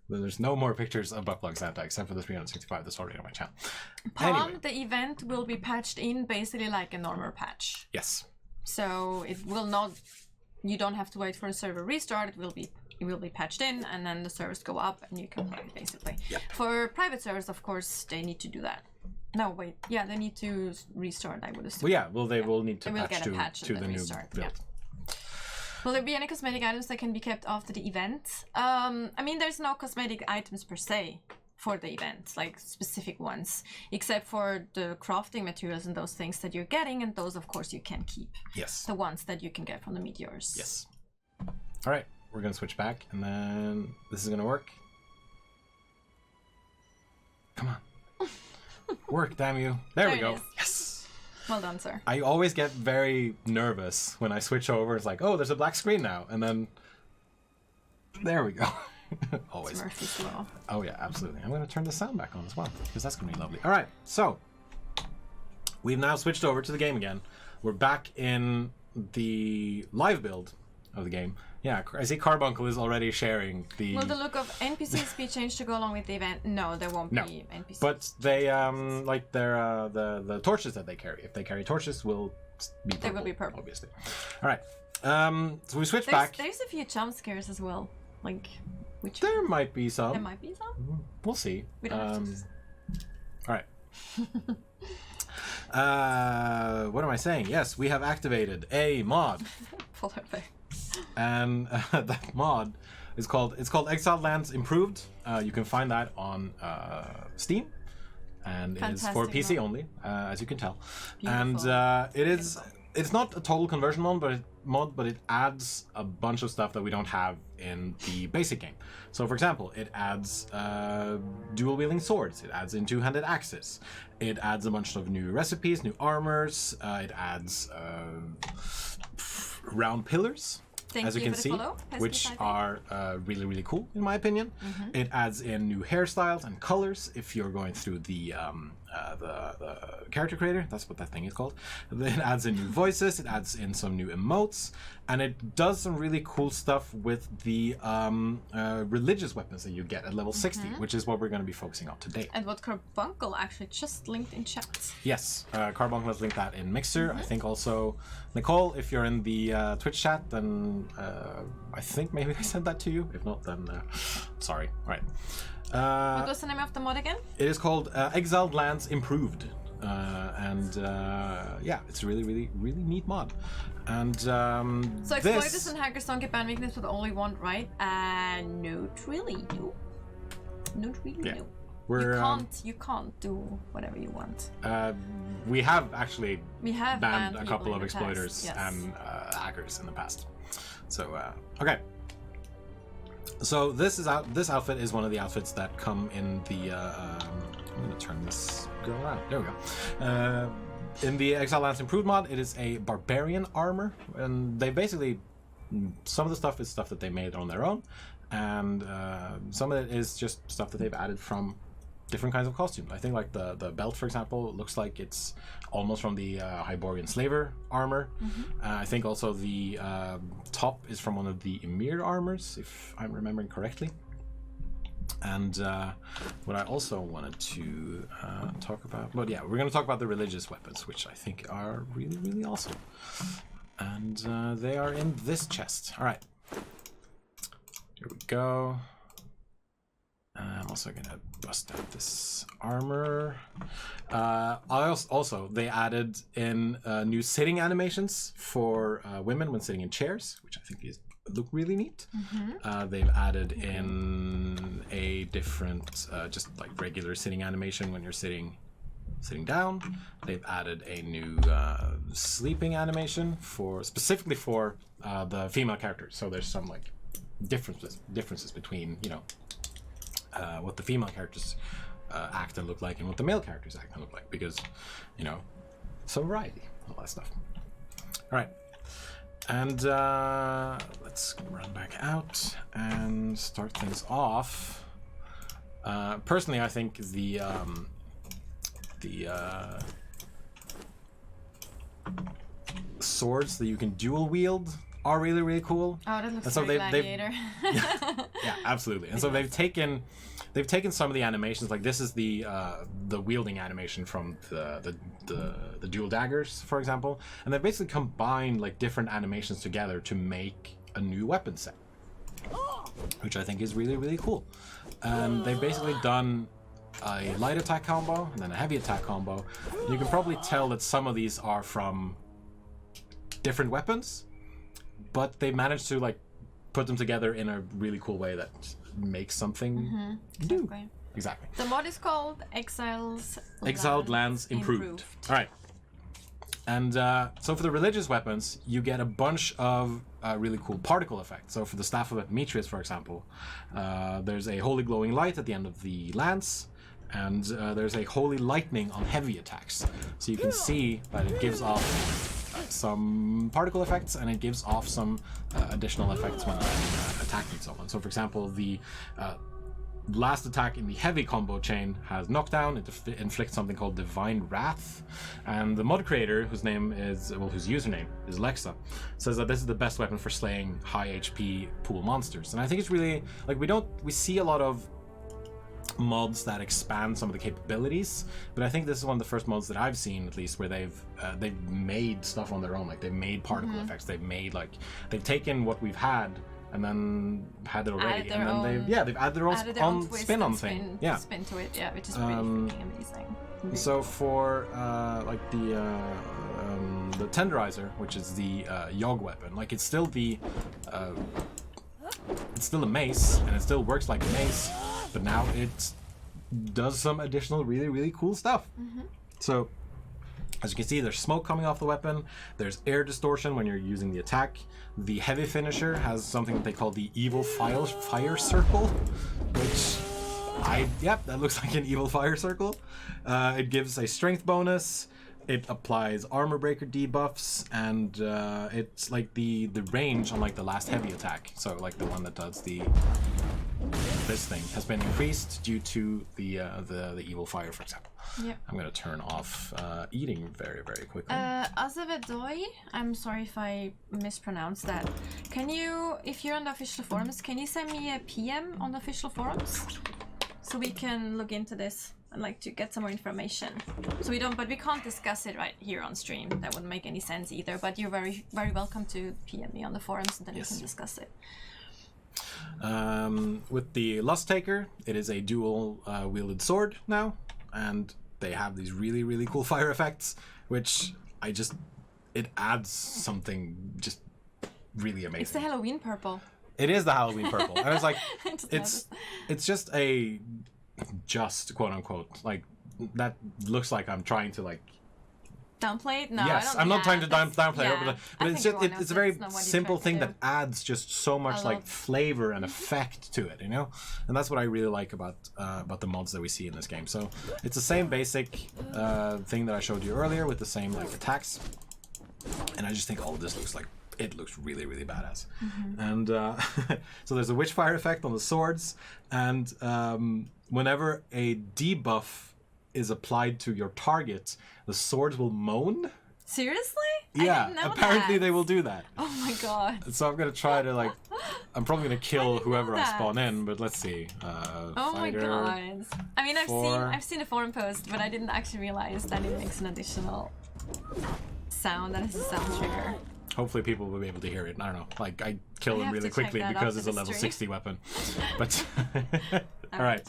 there's no more pictures of butt plug Santa except for the 365 that's already on my channel. Anyway. The event will be patched in basically like a normal patch. Yes. So it will not. You don't have to wait for a server restart. It will be patched in, and then the servers go up, and you can play basically. Yep. For private servers, of course, they need to do that. No, wait. Yeah, they need to restart. I would assume. Well, yeah. Well, they will need to They will patch get a patch to and the then new restart, build. yeah. Will there be any cosmetic items that can be kept after the event? I mean, there's no cosmetic items per se for the event, like specific ones, except for the crafting materials and those things that you're getting, and those, of course, you can keep. Yes. The ones that you can get from the meteors. Yes. All right. We're going to switch back, and then this is going to work. Come on. Work, damn you. There we it go. is. Yes. Well done, sir. I always get very nervous when I switch over. It's like, oh, there's a black screen now. And then there we go. Always. It's Murphy's Law. Oh, yeah, absolutely. I'm going to turn the sound back on as well, because that's going to be lovely. All right, so we've now switched over to the game again. we're back in the live build of the game. Yeah, I see Carbuncle is already sharing the... Will the look of NPCs be changed to go along with the event? No, there won't be NPCs. But they, like, their, the torches that they carry. If they carry torches, will be purple. They will be purple. Obviously. Alright. So we switch back. There's a few jump scares as well. Like, which... There might be some. There might be some? We'll see. We don't have to... Alright. What am I saying? Yes, we have activated a mod. And that mod is called Exiled Lands Improved. You can find that on Steam, and it is for PC only, as you can tell. Beautiful. And it's not a total conversion mod, but it adds a bunch of stuff that we don't have in the basic game. So, for example, it adds dual wielding swords. It adds in two-handed axes. It adds a bunch of new recipes, new armors. It adds round pillars. As you can see, which are really, really cool, in my opinion. It adds in new hairstyles and colors if you're going through the character creator. That's what that thing is called. It adds in new voices. It adds in some new emotes. And it does some really cool stuff with the religious weapons that you get at level 60, which is what we're going to be focusing on today. And what Carbuncle actually just linked in chat. Yes, Carbuncle has linked that in Mixer. I think also, Nicole, if you're in the Twitch chat, then I think maybe I sent that to you. If not, then sorry. All right. What was the name of the mod again? It is called Exiled Lands Improved. Yeah, it's a really, really, really neat mod. And so exploiters and hackers don't get ban weakness with only one, right? Not really, no. Not really, no. You can't do whatever you want. We have actually banned a couple of exploiters and hackers in the past. So okay. So this outfit is one of the outfits that come in the. I'm gonna turn this go around. There we go. In the Exiled Lands Improved mod, it is a barbarian armor, and they basically some of the stuff is stuff that they made on their own, and some of it is just stuff that they've added from different kinds of costumes. I think like the belt, for example, looks like it's almost from the Hyborian slaver armor. I think also the top is from one of the Emir armors, if I'm remembering correctly. And what I also wanted to talk about, but yeah, we're going to talk about the religious weapons, which I think are really, really awesome. And they are in this chest. All right, here we go. I'm also gonna bust out this armor. Also, they added in new sitting animations for women when sitting in chairs, which I think look really neat. They've added in a different, just like regular sitting animation when you're sitting down. They've added a new sleeping animation specifically for the female characters. So there's some like differences between what the female characters act and look like and what the male characters act and look like, because some variety, all that stuff. All right, and let's run back out and start things off. Personally, I think the swords that you can dual wield are really, really cool. Oh, that looks like Gladiator. Yeah, absolutely. And so they've taken some of the animations, like this is the wielding animation from the dual daggers, for example, and they basically combined like different animations together to make a new weapon set, which I think is really, really cool. And they've basically done a light attack combo and then a heavy attack combo. You can probably tell that some of these are from different weapons, but they managed to like put them together in a really cool way that makes something new. Exactly. The mod is called Exiled Lands Improved. All right. And so for the religious weapons, you get a bunch of really cool particle effects. So for the Staff of Demetrius, for example, there's a holy glowing light at the end of the lance, and there's a holy lightning on heavy attacks. So you can see that it gives off some particle effects, and it gives off some additional effects when attacking someone. So for example, the last attack in the heavy combo chain has knockdown. It inflicts something called Divine Wrath, and the mod creator, whose username is Lexa, says that this is the best weapon for slaying high HP pool monsters. And I think it's really like we see a lot of mods that expand some of the capabilities, but I think this is one of the first mods that I've seen, at least, where they've made stuff on their own. Like they've made particle effects. They've taken what we've had and then had it already, and then they've added their own spin on thing. Spin to it, which is really freaking amazing. So for like the Tenderizer, which is the Yogg weapon, like it's still a mace, and it still works like a mace, but now it does some additional really, really cool stuff. So as you can see, there's smoke coming off the weapon, there's air distortion when you're using the attack. The heavy finisher has something that they call the evil fire circle, which that looks like an evil fire circle. It gives a strength bonus, it applies armor breaker debuffs, and it's like the range on like the last heavy attack, so like the one that does this thing, has been increased due to the evil fire, for example. I'm gonna turn off eating very, very quickly. Azevedoy, I'm sorry if I mispronounced that. Can you, if you're on the official forums, can you send me a PM on the official forums so we can look into this? I'd like to get some more information. So we can't discuss it right here on stream. That wouldn't make any sense either. But you're very, very welcome to PM me on the forums, and then we can discuss it. With the Lust Taker, it is a dual wielded sword now, and they have these really, really cool fire effects, which it adds something just really amazing. It's the Halloween purple. It is the Halloween purple, and it's like it's just a quote unquote, like, that looks like I'm trying to like downplay it. No, yes, I'm not trying to downplay it, but it's a very simple thing that adds just so much like flavor and effect to it, you know, and that's what I really like about the mods that we see in this game. So it's the same basic thing that I showed you earlier with the same like attacks, and I just think all of this looks really, really badass. And so there's a Witchfire effect on the swords, and whenever a debuff is applied to your target, the swords will moan. Seriously? Yeah, I didn't know apparently that. they will do that. Oh my god. So I'm gonna try to I'm probably gonna kill whoever I spawn in, but let's see. Oh my god. I mean, I've seen a forum post, but I didn't actually realize that it makes an additional sound. That is a sound trigger. Hopefully people will be able to hear it. I don't know. Like, I kill them really quickly because it's a level 60 weapon. But all right.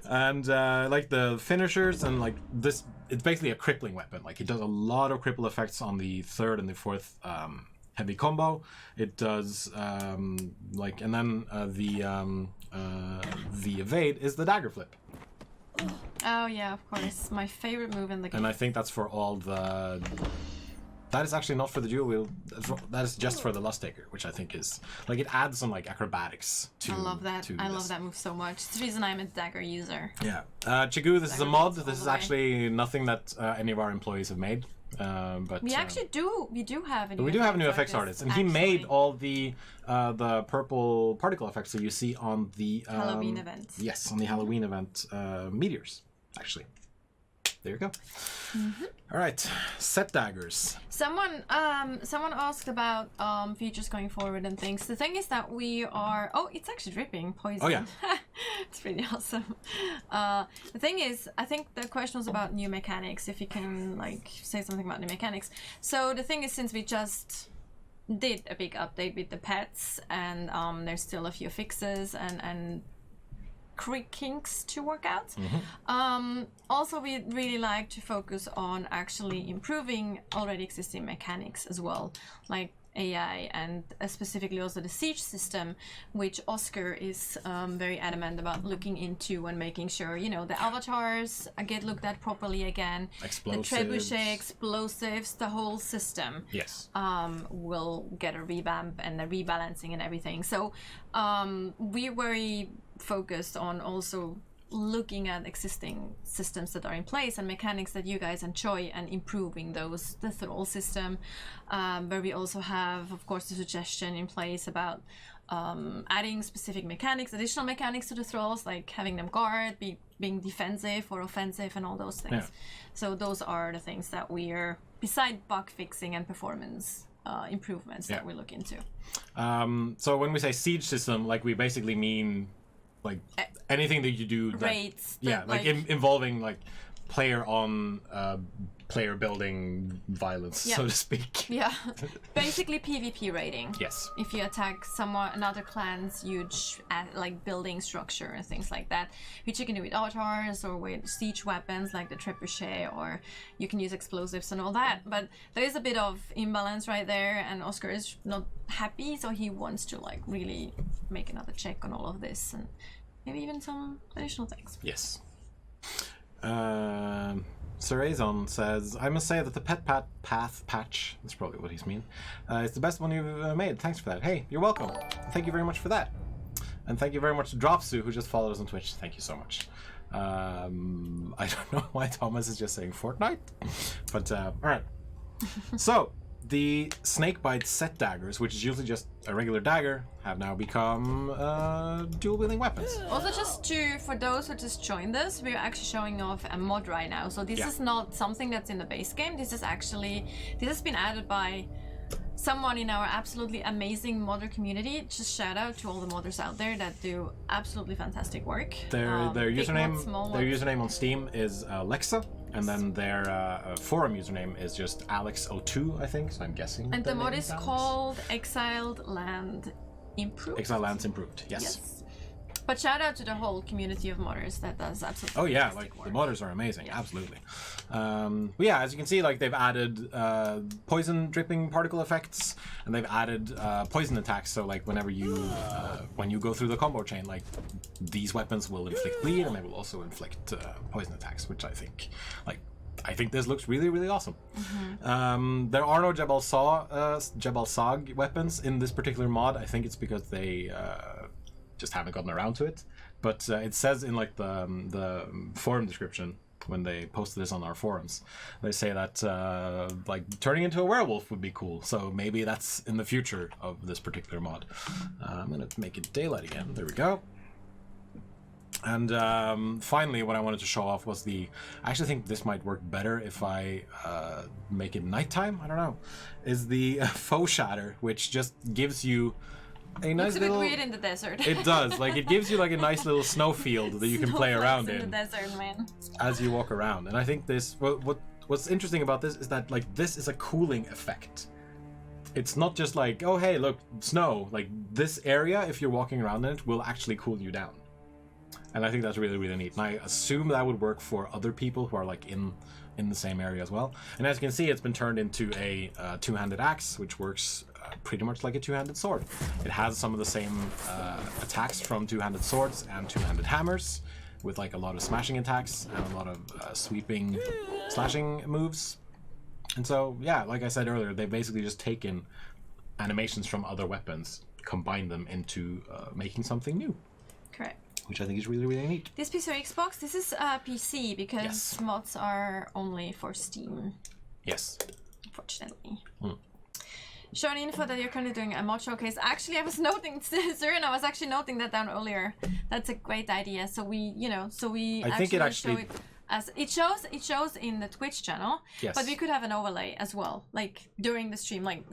And like the finishers and like this, it's basically a crippling weapon. Like it does a lot of cripple effects on the third and the fourth heavy combo. It does and then the evade is the dagger flip. Oh yeah, of course. My favorite move in the game. And I think that's for all the. That is actually not for the dual wield. That is just for the Lust Taker, which I think is like it adds some like acrobatics to. I love that. I love that move so much. It's the reason I'm a dagger user. Yeah, Chigu. This is a mod. This is actually nothing that any of our employees have made. But we actually do. We do have a new. We do have a new effects artist, and he made all the purple particle effects that you see on the Halloween event. Yes, on the Halloween event meteors. Actually. There you go. All right, set daggers. Someone asked about features going forward and things. The thing is that we are. Oh, it's actually dripping poison. Oh yeah, it's pretty awesome. The thing is, I think the question was about new mechanics. If you can like say something about new mechanics. So the thing is, since we just did a big update with the pets, and there's still a few fixes and kinks to work out. Also, we'd really like to focus on actually improving already existing mechanics as well, like AI and specifically also the siege system, which Oscar is very adamant about looking into and making sure, you know, the avatars get looked at properly again. Explosives. The trebuchet, explosives, the whole system. Yes. Will get a revamp and a rebalancing and everything. So we're very focused on also looking at existing systems that are in place and mechanics that you guys enjoy and improving those. The thrall system, where we also have, of course, the suggestion in place about adding specific mechanics, additional mechanics to the thralls, like having them guard, being defensive or offensive, and all those things. Yeah. So those are the things that we're, beside bug fixing and performance improvements, that we look into. So when we say siege system, like we basically mean like anything that you do that, raids. like involving like player on player building violence, so to speak. Yeah, basically PvP raiding. Yes. If you attack another clan's huge like building structure and things like that, which you can do with avatars or with siege weapons like the trebuchet, or you can use explosives and all that. But there is a bit of imbalance right there, and Oscar is not happy, so he wants to like really make another check on all of this and maybe even some additional things. Yes. Cerazon says, I must say that the pet path patch, that's probably what he's mean, is the best one you've made. Thanks for that. Hey, you're welcome. Thank you very much for that. And thank you very much to Dropsu, who just followed us on Twitch. Thank you so much. I don't know why Thomas is just saying Fortnite, but alright. So, the snakebite set daggers, which is usually just a regular dagger, have now become dual-wielding weapons. Also, for those who just joined us, we're actually showing off a mod right now. So this is not something that's in the base game. This has been added by someone in our absolutely amazing modder community. Just shout out to all the modders out there that do absolutely fantastic work. Their username on Steam is Lexa. And then their forum username is just Alex02, I think, so I'm guessing. And the mod is called Exiled Land Improved. Exiled Lands Improved, yes. But shout out to the whole community of modders that does absolutely like work. The modders are amazing, absolutely. But yeah, as you can see, like they've added poison dripping particle effects, and they've added poison attacks. So like whenever you when you go through the combo chain, like these weapons will inflict bleed, and they will also inflict poison attacks, which I think this looks really, really awesome. Mm-hmm. There are no Jebel Sag weapons in this particular mod. I think it's because they just haven't gotten around to it. But it says in like the forum description when they posted this on our forums, they say that like turning into a werewolf would be cool. So maybe that's in the future of this particular mod. I'm gonna make it daylight again. There we go. And finally, what I wanted to show off was I actually think this might work better if I make it nighttime. I don't know. Is the faux shatter, which just gives you a nice little. Looks a bit weird in the desert. It does. Like it gives you like a nice little snow field that you can play around in the desert, man. As you walk around. And I think this. What's interesting about this is that like this is a cooling effect. It's not just like, oh hey, look, snow. Like this area, if you're walking around in it, will actually cool you down. And I think that's really, really neat. And I assume that would work for other people who are like in the same area as well. And as you can see, it's been turned into a two-handed axe, which works pretty much like a two-handed sword. It has some of the same attacks from two-handed swords and two-handed hammers, with like a lot of smashing attacks and a lot of sweeping, slashing moves. And so, yeah, like I said earlier, they've basically just taken animations from other weapons, combined them into making something new. Correct. Which I think is really, really neat. This piece of Xbox, this is PC because mods are only for Steam. Yes. Unfortunately. Showing info that you're currently doing a mod showcase. Actually, I was noting, Søren, I was actually noting that down earlier. That's a great idea. So we, I think it actually show it as it shows in the Twitch channel. Yes. But we could have an overlay as well, like during the stream, like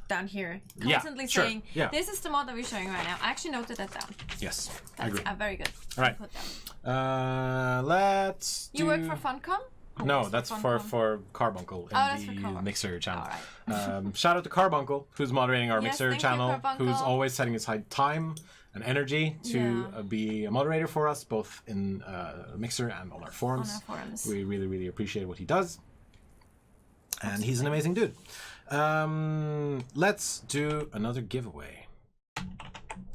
down here, constantly saying, this is the mod that we're showing right now. I actually noted that down. Yes, I agree. Very good. All right. Let's do... You work for Funcom? No, that's for Carbuncle in the Mixer channel. Right. Shout out to Carbuncle, who's moderating our Mixer channel, who's always setting aside time and energy to be a moderator for us, both in Mixer and on our forums. We really, really appreciate what he does. And he's an amazing dude. Let's do another giveaway.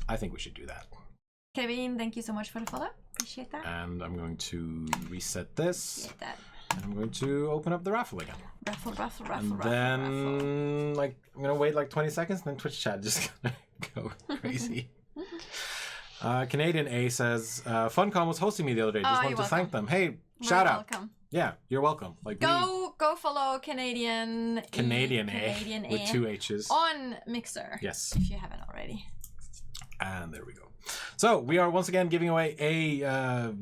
I think we should do that. Kevin, thank you so much for the follow. Appreciate that. And I'm going to reset this. Get that. And I'm going to open up the raffle again. Raffle. And then, like, I'm going to wait like 20 seconds, and then Twitch chat just gonna go crazy. Canadian A says, Funcom was hosting me the other day. Just wanted to thank them. Hey, shout out. Welcome. Yeah, you're welcome. Like go follow Canadian A with 2 H's on Mixer. Yes, if you haven't already. And there we go. So we are once again giving away a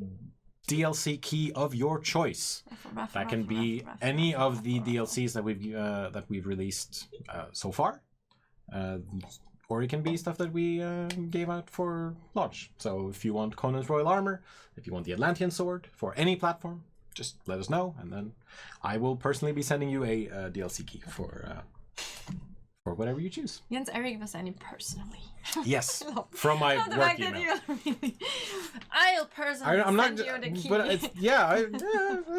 DLC key of your choice. That can be any of the DLCs that we've released so far, or it can be stuff that we gave out for launch. So if you want Conan's Royal Armor, if you want the Atlantean Sword for any platform, just let us know, and then I will personally be sending you a DLC key for whatever you choose. Jens Erik was sending personally. Yes, from my work email. I'll personally send you the key. But I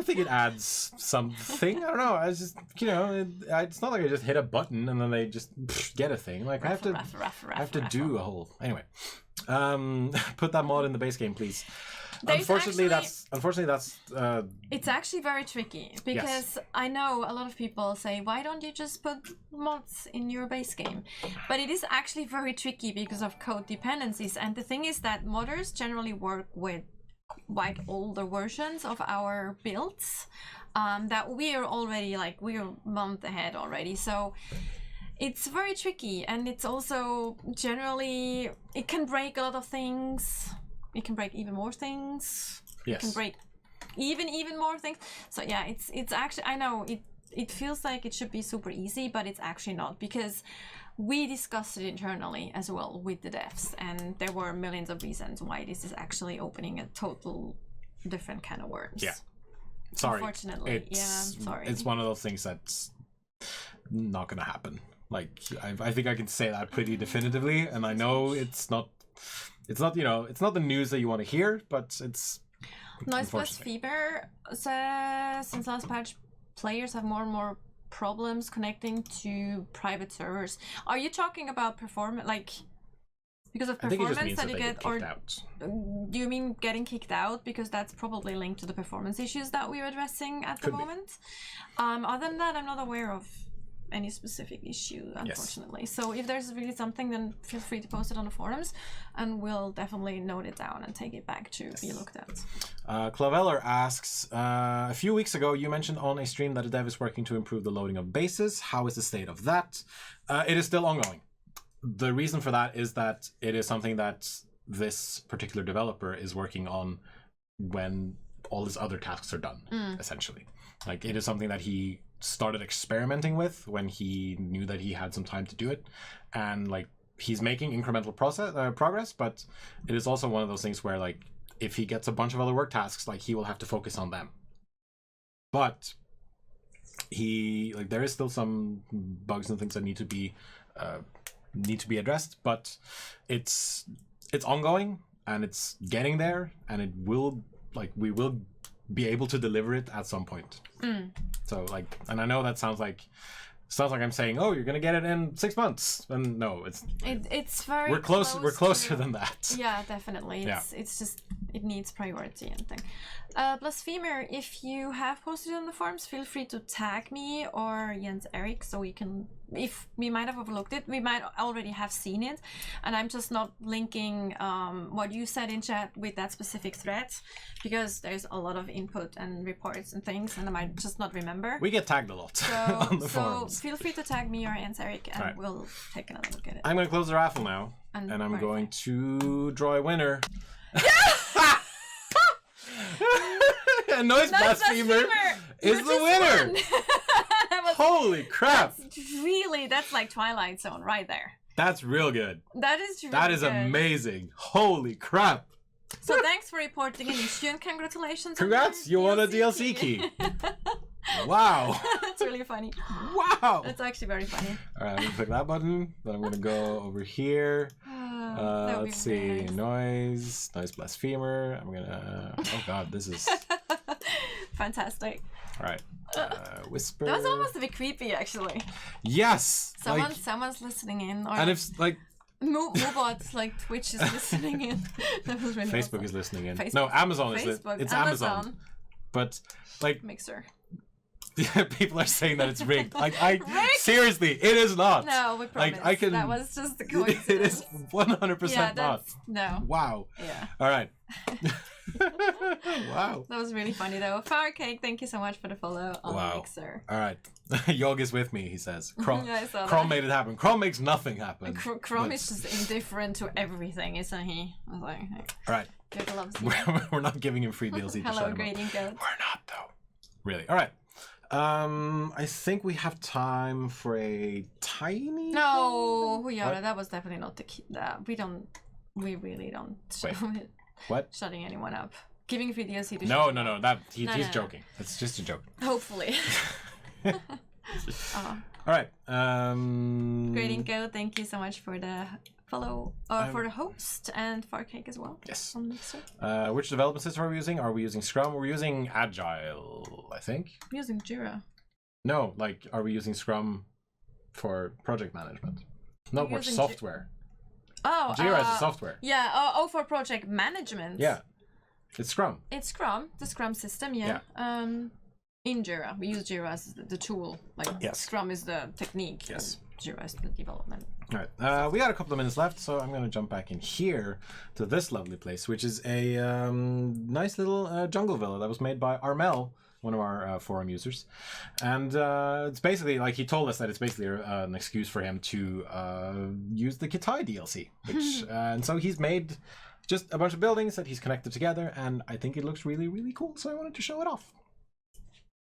think it adds something. I don't know. I just, it's not like I just hit a button and then they just get a thing. Like I have to do a whole. Anyway, put that mod in the base game, please. Unfortunately, that's it's actually very tricky because yes. I know a lot of people say, why don't you just put mods in your base game? But it is actually very tricky because of code dependencies, and the thing is that modders generally work with quite older versions of our builds that we are already we're a month ahead already, so it's very tricky. And it's also generally, it can break a lot of things. It can break even more things. Yes. It can break even more things. So yeah, it's actually, I know it feels like it should be super easy, but it's actually not, because we discussed it internally as well with the devs, and there were millions of reasons why this is actually opening a total different kind of worms. Yeah. Sorry. Unfortunately. Sorry. It's one of those things that's not gonna happen. Like I think I can say that pretty definitively, and I know it's not it's not the news that you want to hear, but it's Noise Plus Fever says, since last patch, players have more and more problems connecting to private servers. Are you talking about performance, because of performance that you get, or do you mean getting kicked out? Because that's probably linked to the performance issues that we're addressing at the moment. Other than that, I'm not aware of any specific issue, unfortunately. Yes. So if there's really something, then feel free to post it on the forums, and we'll definitely note it down and take it back to be looked at. Claveller asks, a few weeks ago you mentioned on a stream that a dev is working to improve the loading of bases. How is the state of that? It is still ongoing. The reason for that is that it is something that this particular developer is working on when all his other tasks are done, essentially. Like, it is something that he started experimenting with when he knew that he had some time to do it, and he's making incremental progress, but it is also one of those things where if he gets a bunch of other work tasks, he will have to focus on them. But there is still some bugs and things that need to be addressed, but it's ongoing and it's getting there, and it will we will be able to deliver it at some point. So and I know that sounds like I'm saying, oh, you're gonna get it in 6 months, and no, it's very we're closer than that. Yeah, definitely. It's just, it needs priority and thing. Blasphemer, if you have posted on the forums, feel free to tag me or Jens Erik, so we can, if we might have overlooked it, we might already have seen it, and I'm just not linking what you said in chat with that specific thread, because there's a lot of input and reports and things, and I might just not remember. We get tagged a lot on the forums. Feel free to tag me or Jens Erik, and we'll take another look at it. I'm going to close the raffle now, and I'm going to draw a winner. And Noise Blasphemer is the winner. Holy crap! That's like Twilight Zone right there. That's real good. That is really That is good. Amazing. Holy crap! So thanks for reporting an issue, and congratulations. Congrats! You won a DLC key. Wow. That's really funny. Wow. That's actually very funny. All right, I'm gonna click that button. Then I'm gonna go over here. Let's see. Nice. Noise Blasphemer. I'm gonna. Oh God, this is fantastic. All right. Whisper. That was almost a bit creepy, actually. Yes. Someone's listening in. Or and if Mobots Twitch is listening in. That was really Facebook awesome. is listening in. Facebook. No, Amazon is Facebook. It's Amazon. But Mixer. People are saying that it's rigged. I seriously, it is not. No, we promise. I can. That was just the coincidence. It is 100% not. No. Wow. Yeah. All right. Wow. That was really funny though. Farcake, thank you so much for the follow on Mixer. All right. Yog is with me, he says. Chrome made it happen. Chrome makes nothing happen. Chrome is just indifferent to everything, isn't he? I was like, hey. All right. Good loves you. We're not giving him free DLC. Hello, grading goat. We're not though. Really. All right. I think we have time for a tiny. No, Yara, that was definitely not the key. We really don't. Wait. What? Shutting anyone up. Giving free DLC to No. He's joking. It's just a joke. Hopefully. All right. Grading Go, thank you so much for the follow, or for the host, and Farcake as well. Yes. On Mixer. Which development system are we using? Are we using Scrum? We're using Agile, I think. I'm using Jira. No, like, are we using Scrum for project management? Not for software. Jira is a software. Yeah. For project management. Yeah. It's Scrum. It's Scrum, the Scrum system. Yeah. In Jira, we use Jira as the tool. Like Scrum is the technique. Yes. Jira is the development. All right. We got a couple of minutes left, so I'm going to jump back in here to this lovely place, which is a nice little jungle villa that was made by Armel, one of our forum users. And it's basically, like, he told us that it's basically an excuse for him to use the Decay DLC, which and so he's made just a bunch of buildings that he's connected together, and I think it looks really, really cool, so I wanted to show it off.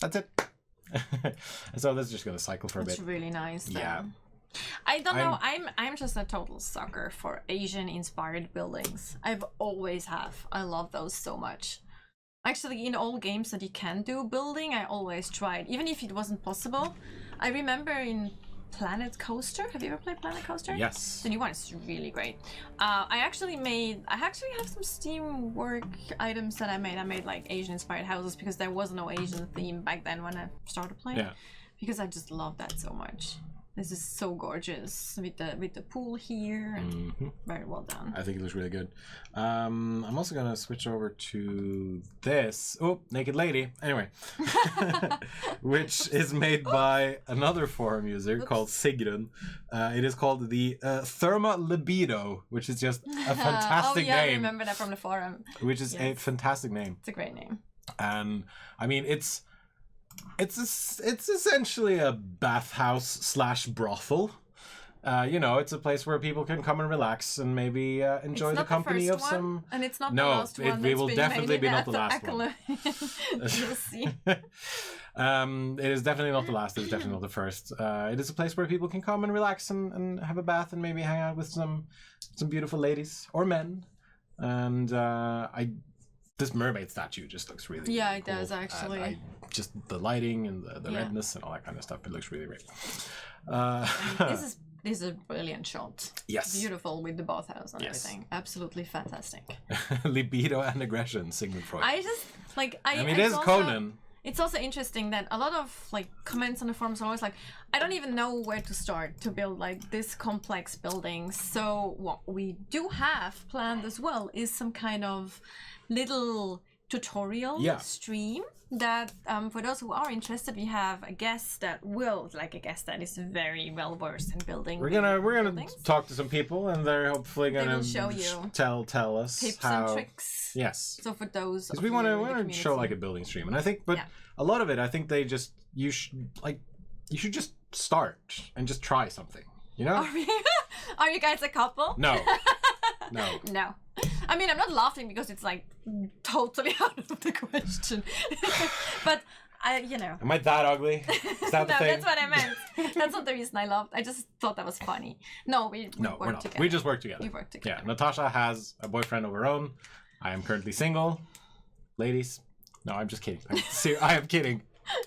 That's it. So this is just going to cycle for a bit. It's really nice. Yeah. I don't know. I'm just a total sucker for Asian-inspired buildings. I've always have. I love those so much. Actually, in all games that you can do building, I always tried, even if it wasn't possible. I remember in Planet Coaster. Have you ever played Planet Coaster? Yes. The new one is really great. I actually have some Steam work items that I made. I made like Asian-inspired houses because there was no Asian theme back then when I started playing. Yeah. Because I just love that so much. This is so gorgeous with the pool here, and very well done. I think it looks really good. I'm also gonna switch over to this. Oh, Naked Lady. Anyway, which is made by another forum user called Sigrun. It is called the Therma Libido, which is just a fantastic name. I remember that from the forum. Which is a fantastic name. It's a great name. And I mean, it's essentially a bathhouse / brothel. It's a place where people can come and relax and maybe enjoy the company of some. And it's not the last one. It will definitely be not the last one. You'll see. It is definitely not the last. It's definitely not the first. It is a place where people can come and relax and have a bath and maybe hang out with some beautiful ladies or men. And this mermaid statue just looks really, really it does actually. Just the lighting and the redness and all that kind of stuff. It looks really great. This is a brilliant shot. Yes. Beautiful with the bathhouse and everything. Absolutely fantastic. Libido and aggression, Sigmund Freud. It is Conan. It's also interesting that a lot of comments on the forums are always like, I don't even know where to start to build this complex building. So what we do have planned as well is some kind of little tutorial stream that for those who are interested, we have a guest that is very well versed in building. We're gonna talk to some people, and they're hopefully gonna show you tell us tips how, and tricks. Yes. So for those, because we want to show a building stream, and I think, a lot of it, I think you should just start and just try something. Are you guys a couple? No. No. I mean, I'm not laughing because it's totally out of the question. But Am I that ugly? Is that the thing? That's what I meant. That's not the reason I laughed. I just thought that was funny. No, we're not. Together. We just work together. We work together. Yeah, Natasha has a boyfriend of her own. I am currentsee single. Ladies. No, I'm just kidding. I am kidding.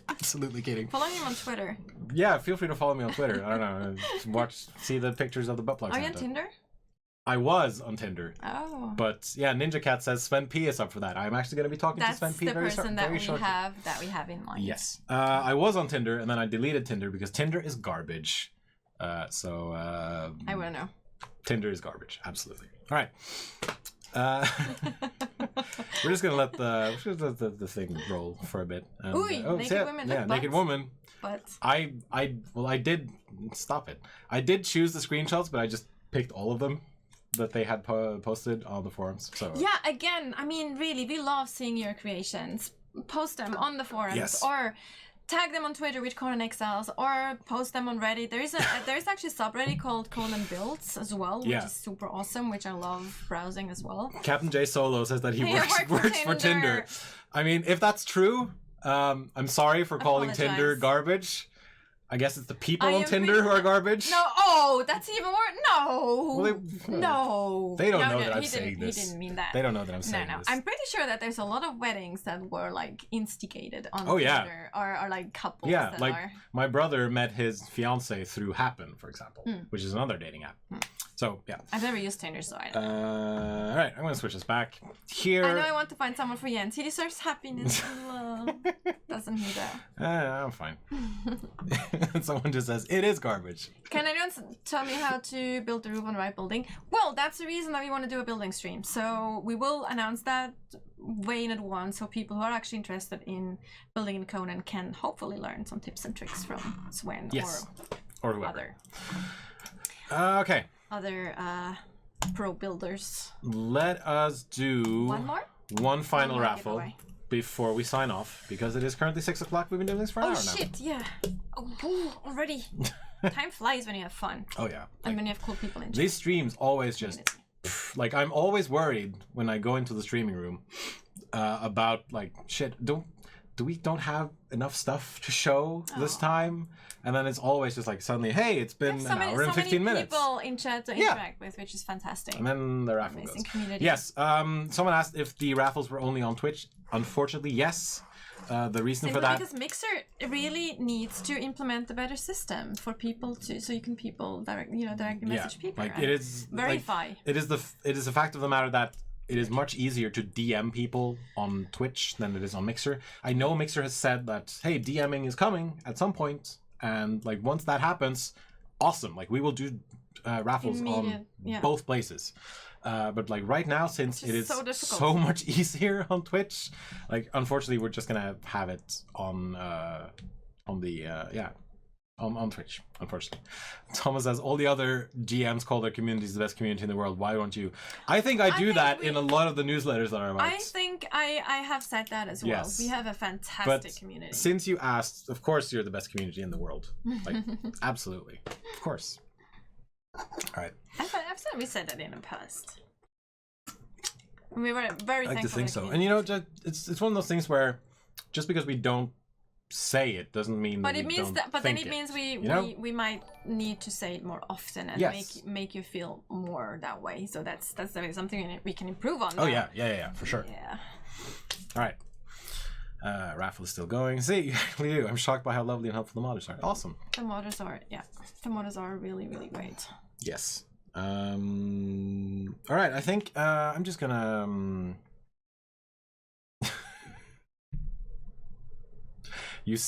Absolutely kidding. Follow him on Twitter. Yeah, feel free to follow me on Twitter. I don't know. See the pictures of the butt plugs. Are you on Tinder? I was on Tinder. Oh. But Ninja Cat says Sven P is up for that. I'm actually going to be talking to Sven P very shortly. That's the person that we have in mind. Yes. I was on Tinder, and then I deleted Tinder because Tinder is garbage. I want to know. Tinder is garbage. Absolutely. All right. We're just gonna let the thing roll for a bit. And, naked women. Yeah, naked woman. But I did stop it. I did choose the screenshots, but I just picked all of them that they had posted on the forums. So yeah, again, I mean, really, we love seeing your creations. Post them on the forums or tag them on Twitter with Conan Exiles or post them on Reddit. There's actually a subreddit called Conan Builds as well, which is super awesome, which I love browsing as well. Captain J Solo says that he works for Tinder. I mean, if that's true, I'm sorry for calling Tinder garbage. I guess it's the people on Tinder who are garbage. No, that's even worse. No, no. They don't know that I'm saying this. He didn't mean that. They don't know that I'm saying this. I'm pretty sure that there's a lot of weddings that were like instigated on Tinder. Yeah. Or like couples. Yeah, that like are... my brother met his fiance through Happen, for example, which is another dating app. So yeah. I've never used Tinder, so I don't know. All right, I'm gonna switch this back here. I know I want to find someone for Jens. He deserves happiness and love. Doesn't he though? I'm fine. Someone just says it is garbage. Can anyone tell me how to build the roof on the right building? Well, that's the reason that we want to do a building stream. So we will announce that way in advance, so people who are actually interested in building in Conan can hopefully learn some tips and tricks from Sven or whoever. Okay. Other pro builders. Let us do one final raffle before we sign off, because it is currently 6 o'clock. We've been doing this for an hour now. Oh shit, yeah. Oh, already. Time flies when you have fun. Oh yeah. And when you have cool people in chat. These streams always just like, I'm always worried when I go into the streaming room about like, shit, we don't have enough stuff to show this time, and then it's always just like suddenly, hey, it's been an hour and 15 minutes. People in chat to interact with, which is fantastic. And then the raffle Amazing goes. Community. Yes. Someone asked if the raffles were only on Twitch. Unfortunately, yes. The reason for that, because Mixer really needs to implement a better system for people to, so you can directly message people. Like it is verify. Like, it is the fact of the matter that it is much easier to DM people on Twitch than it is on Mixer. I know Mixer has said that, hey, DMing is coming at some point, and like once that happens, awesome. Like we will do raffles on both places. But like right now, since it is so much easier on Twitch, like unfortunately we're just gonna have it on Twitch, unfortunately. Thomas says all the other GMs call their communities the best community in the world. Why don't you? I think I do that in a lot of the newsletters that I write. I think I have said that as well. Yes. We have a fantastic community. Since you asked, of course you're the best community in the world. Like absolutely, of course. All right. I've said we said that in the past. We were very thankful. I like to think so. And you know, it's one of those things where just because we don't say it doesn't mean that we don't think it means we might need to say it more often and make you feel more that way. So that's something we can improve on. Oh yeah, for sure. Yeah. All right. Raffle is still going. See, we do. I'm shocked by how lovely and helpful the modders are. Awesome. The modders are really, really great. Yes. All right. I think I'm just gonna.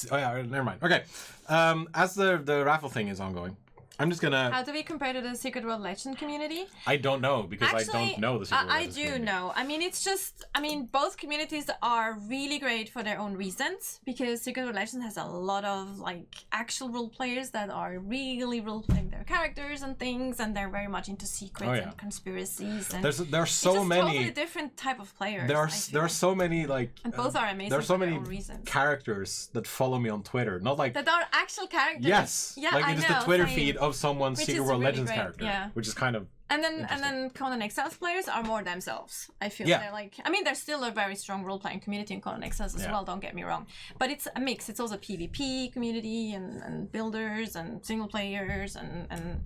Oh yeah, never mind. Okay. As the raffle thing is ongoing, I'm just gonna. How do we compare to the Secret World Legend community? I don't know because actually, I don't know the Secret World Legends community. I do know. I mean, it's just. I mean, both communities are really great for their own reasons, because Secret World Legends has a lot of like actual role players that are really role playing their characters and things, and they're very much into secrets and conspiracies. And there are so many totally different type of players. There are so many like. And both are amazing. There are so for many their own reasons. Characters that follow me on Twitter, not like that are actual characters. Yes. Yeah, like it is the Twitter feed of someone's Secret World really Legends great, character, which is kind of. And then Conan Exiles players are more themselves. I feel they're like. I mean, there's still a very strong role playing community in Conan Exiles as well. Don't get me wrong, but it's a mix. It's also PvP community and builders and single players and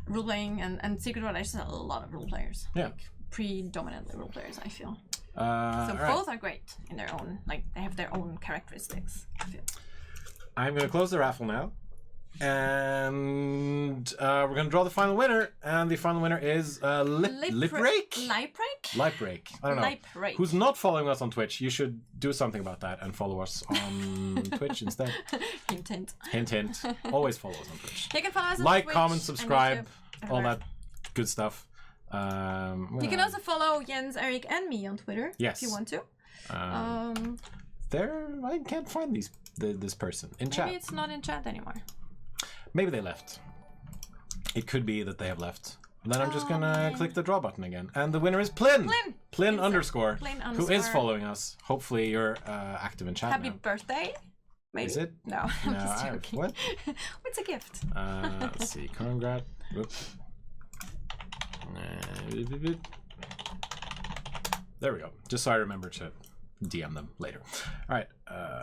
role playing and Secret World Legends has a lot of role players. Yeah, like, predominantly role players. I feel. So both are great in their own. Like they have their own characteristics. I feel. I'm gonna close the raffle now. And we're gonna draw the final winner, and the final winner is Lipbreak. I don't know. Who's not following us on Twitch? You should do something about that and follow us on Twitch instead. Hint, hint. Hint, hint. Always follow us on Twitch. You can follow us on Twitch, Twitch, comment, subscribe, all that good stuff. You can also follow Jens, Eric, and me on Twitter. Yes. If you want to. I can't find this person in chat. Maybe it's not in chat anymore. Maybe they left. It could be that they have left. And then I'm just gonna click the draw button again. And the winner is Plin! Plin underscore. Who is following us. Hopefully you're active in chat Happy now. birthday. Maybe? Is it? No, I'm just joking. What? It's a gift. Let's see. Congrats. There we go. Just so I remember to DM them later. All right.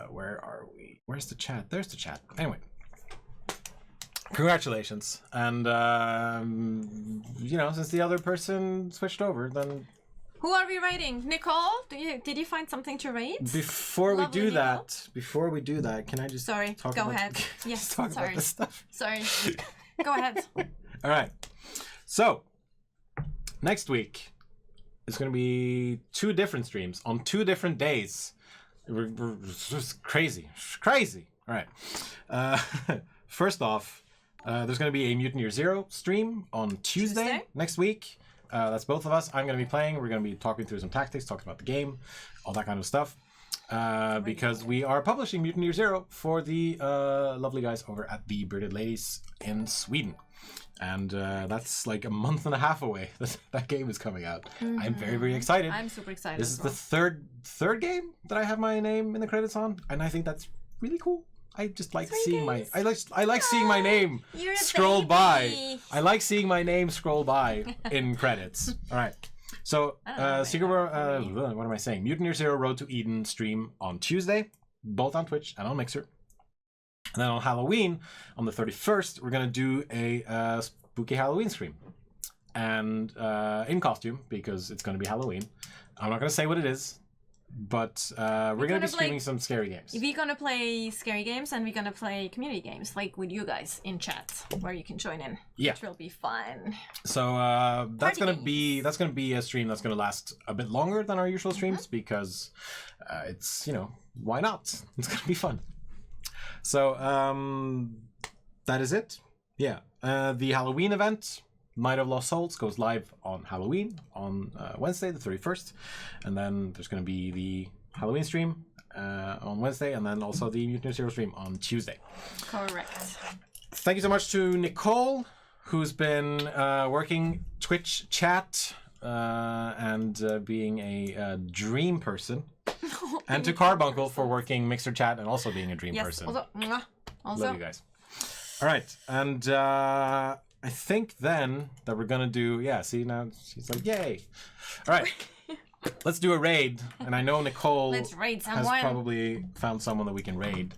Where are we? Where's the chat? There's the chat. Anyway. Congratulations. And, you know, since the other person switched over, then... Who are we raiding? Nicole? Did you find something to raid? Before we do that, can I just go ahead. Yes, talk about this stuff? Sorry. Go ahead. All right. So, next week, it's going to be 2 different streams on 2 different days. We're just crazy. All right. First off, there's going to be a Mutineer Zero stream on Tuesday next week. That's both of us. I'm going to be playing. We're going to be talking through some tactics, talking about the game, all that kind of stuff. Because we are publishing Mutineer Zero for the lovely guys over at the Bearded Ladies in Sweden. And that's like a month and a half away that game is coming out. I'm very, very excited. I'm super excited. This is the third game that I have my name in the credits on, and I think that's really cool. I just like seeing I like seeing my name scroll by. I like seeing my name scroll by in credits. All right. So, what am I saying? Mutineer Zero Road to Eden stream on Tuesday, both on Twitch and on Mixer. And then on Halloween, on the 31st, we're going to do a spooky Halloween stream. And in costume, because it's going to be Halloween. I'm not going to say what it is, but we're going to be streaming some scary games. We're going to play scary games, and we're going to play community games, like with you guys in chat, where you can join in. Yeah. Which will be fun. So that's going to be a stream that's going to last a bit longer than our usual streams, because it's, you know, why not? It's going to be fun. So that is it. Yeah. The Halloween event, Night of Lost Souls, goes live on Halloween on Wednesday, the 31st. And then there's going to be the Halloween stream on Wednesday, and then also the Mutineer Zero stream on Tuesday. Correct. Thank you so much to Nicole, who's been working Twitch chat and being a dream person. And to Carbuncle for working Mixer chat and also being a dream person. Also. Love you guys. All right. And I think then that we're going to do... Yeah, see, now she's like, yay. All right. Let's do a raid. And I know Nicole has probably found someone that we can raid.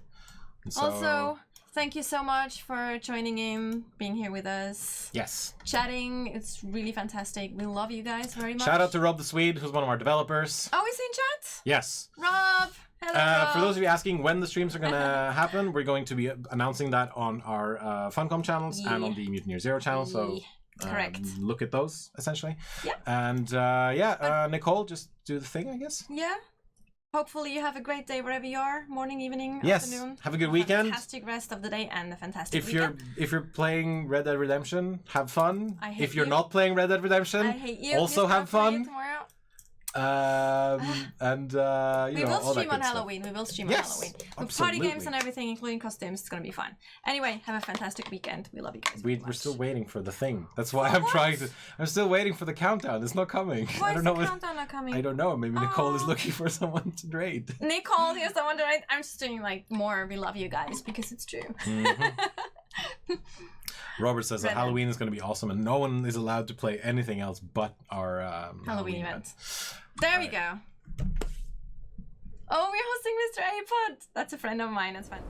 So... Also... Thank you so much for joining in, being here with us. Yes. Chatting, it's really fantastic. We love you guys very much. Shout out to Rob the Swede, who's one of our developers. Oh, is he in chat? Yes. Rob! Hello, Rob. For those of you asking when the streams are going to happen, we're going to be announcing that on our Funcom channels and on the Mutineer Zero channel. So correct. Look at those, essentially. Yeah. And Nicole, just do the thing, I guess. Yeah. Hopefully you have a great day wherever you are, morning, evening, afternoon. Have a good weekend. Fantastic rest of the day and a fantastic weekend. If you're playing Red Dead Redemption, have fun. If you're not playing Red Dead Redemption, I hate you. Also have fun. We will stream on Halloween. We will stream on Halloween. With party games and everything, including costumes. It's gonna be fun. Anyway, have a fantastic weekend. We love you guys. We're still waiting for the thing. That's why I'm still waiting for the countdown. It's not coming. Why is the countdown not coming? I don't know. Maybe Nicole is looking for someone to raid. Nicole is someone to raid. I'm just doing like more. We love you guys because it's true. Robert says that Halloween is going to be awesome, and no one is allowed to play anything else but our Halloween event. There we go. Oh, we're hosting Mr. A-Pod. That's a friend of mine. That's fun.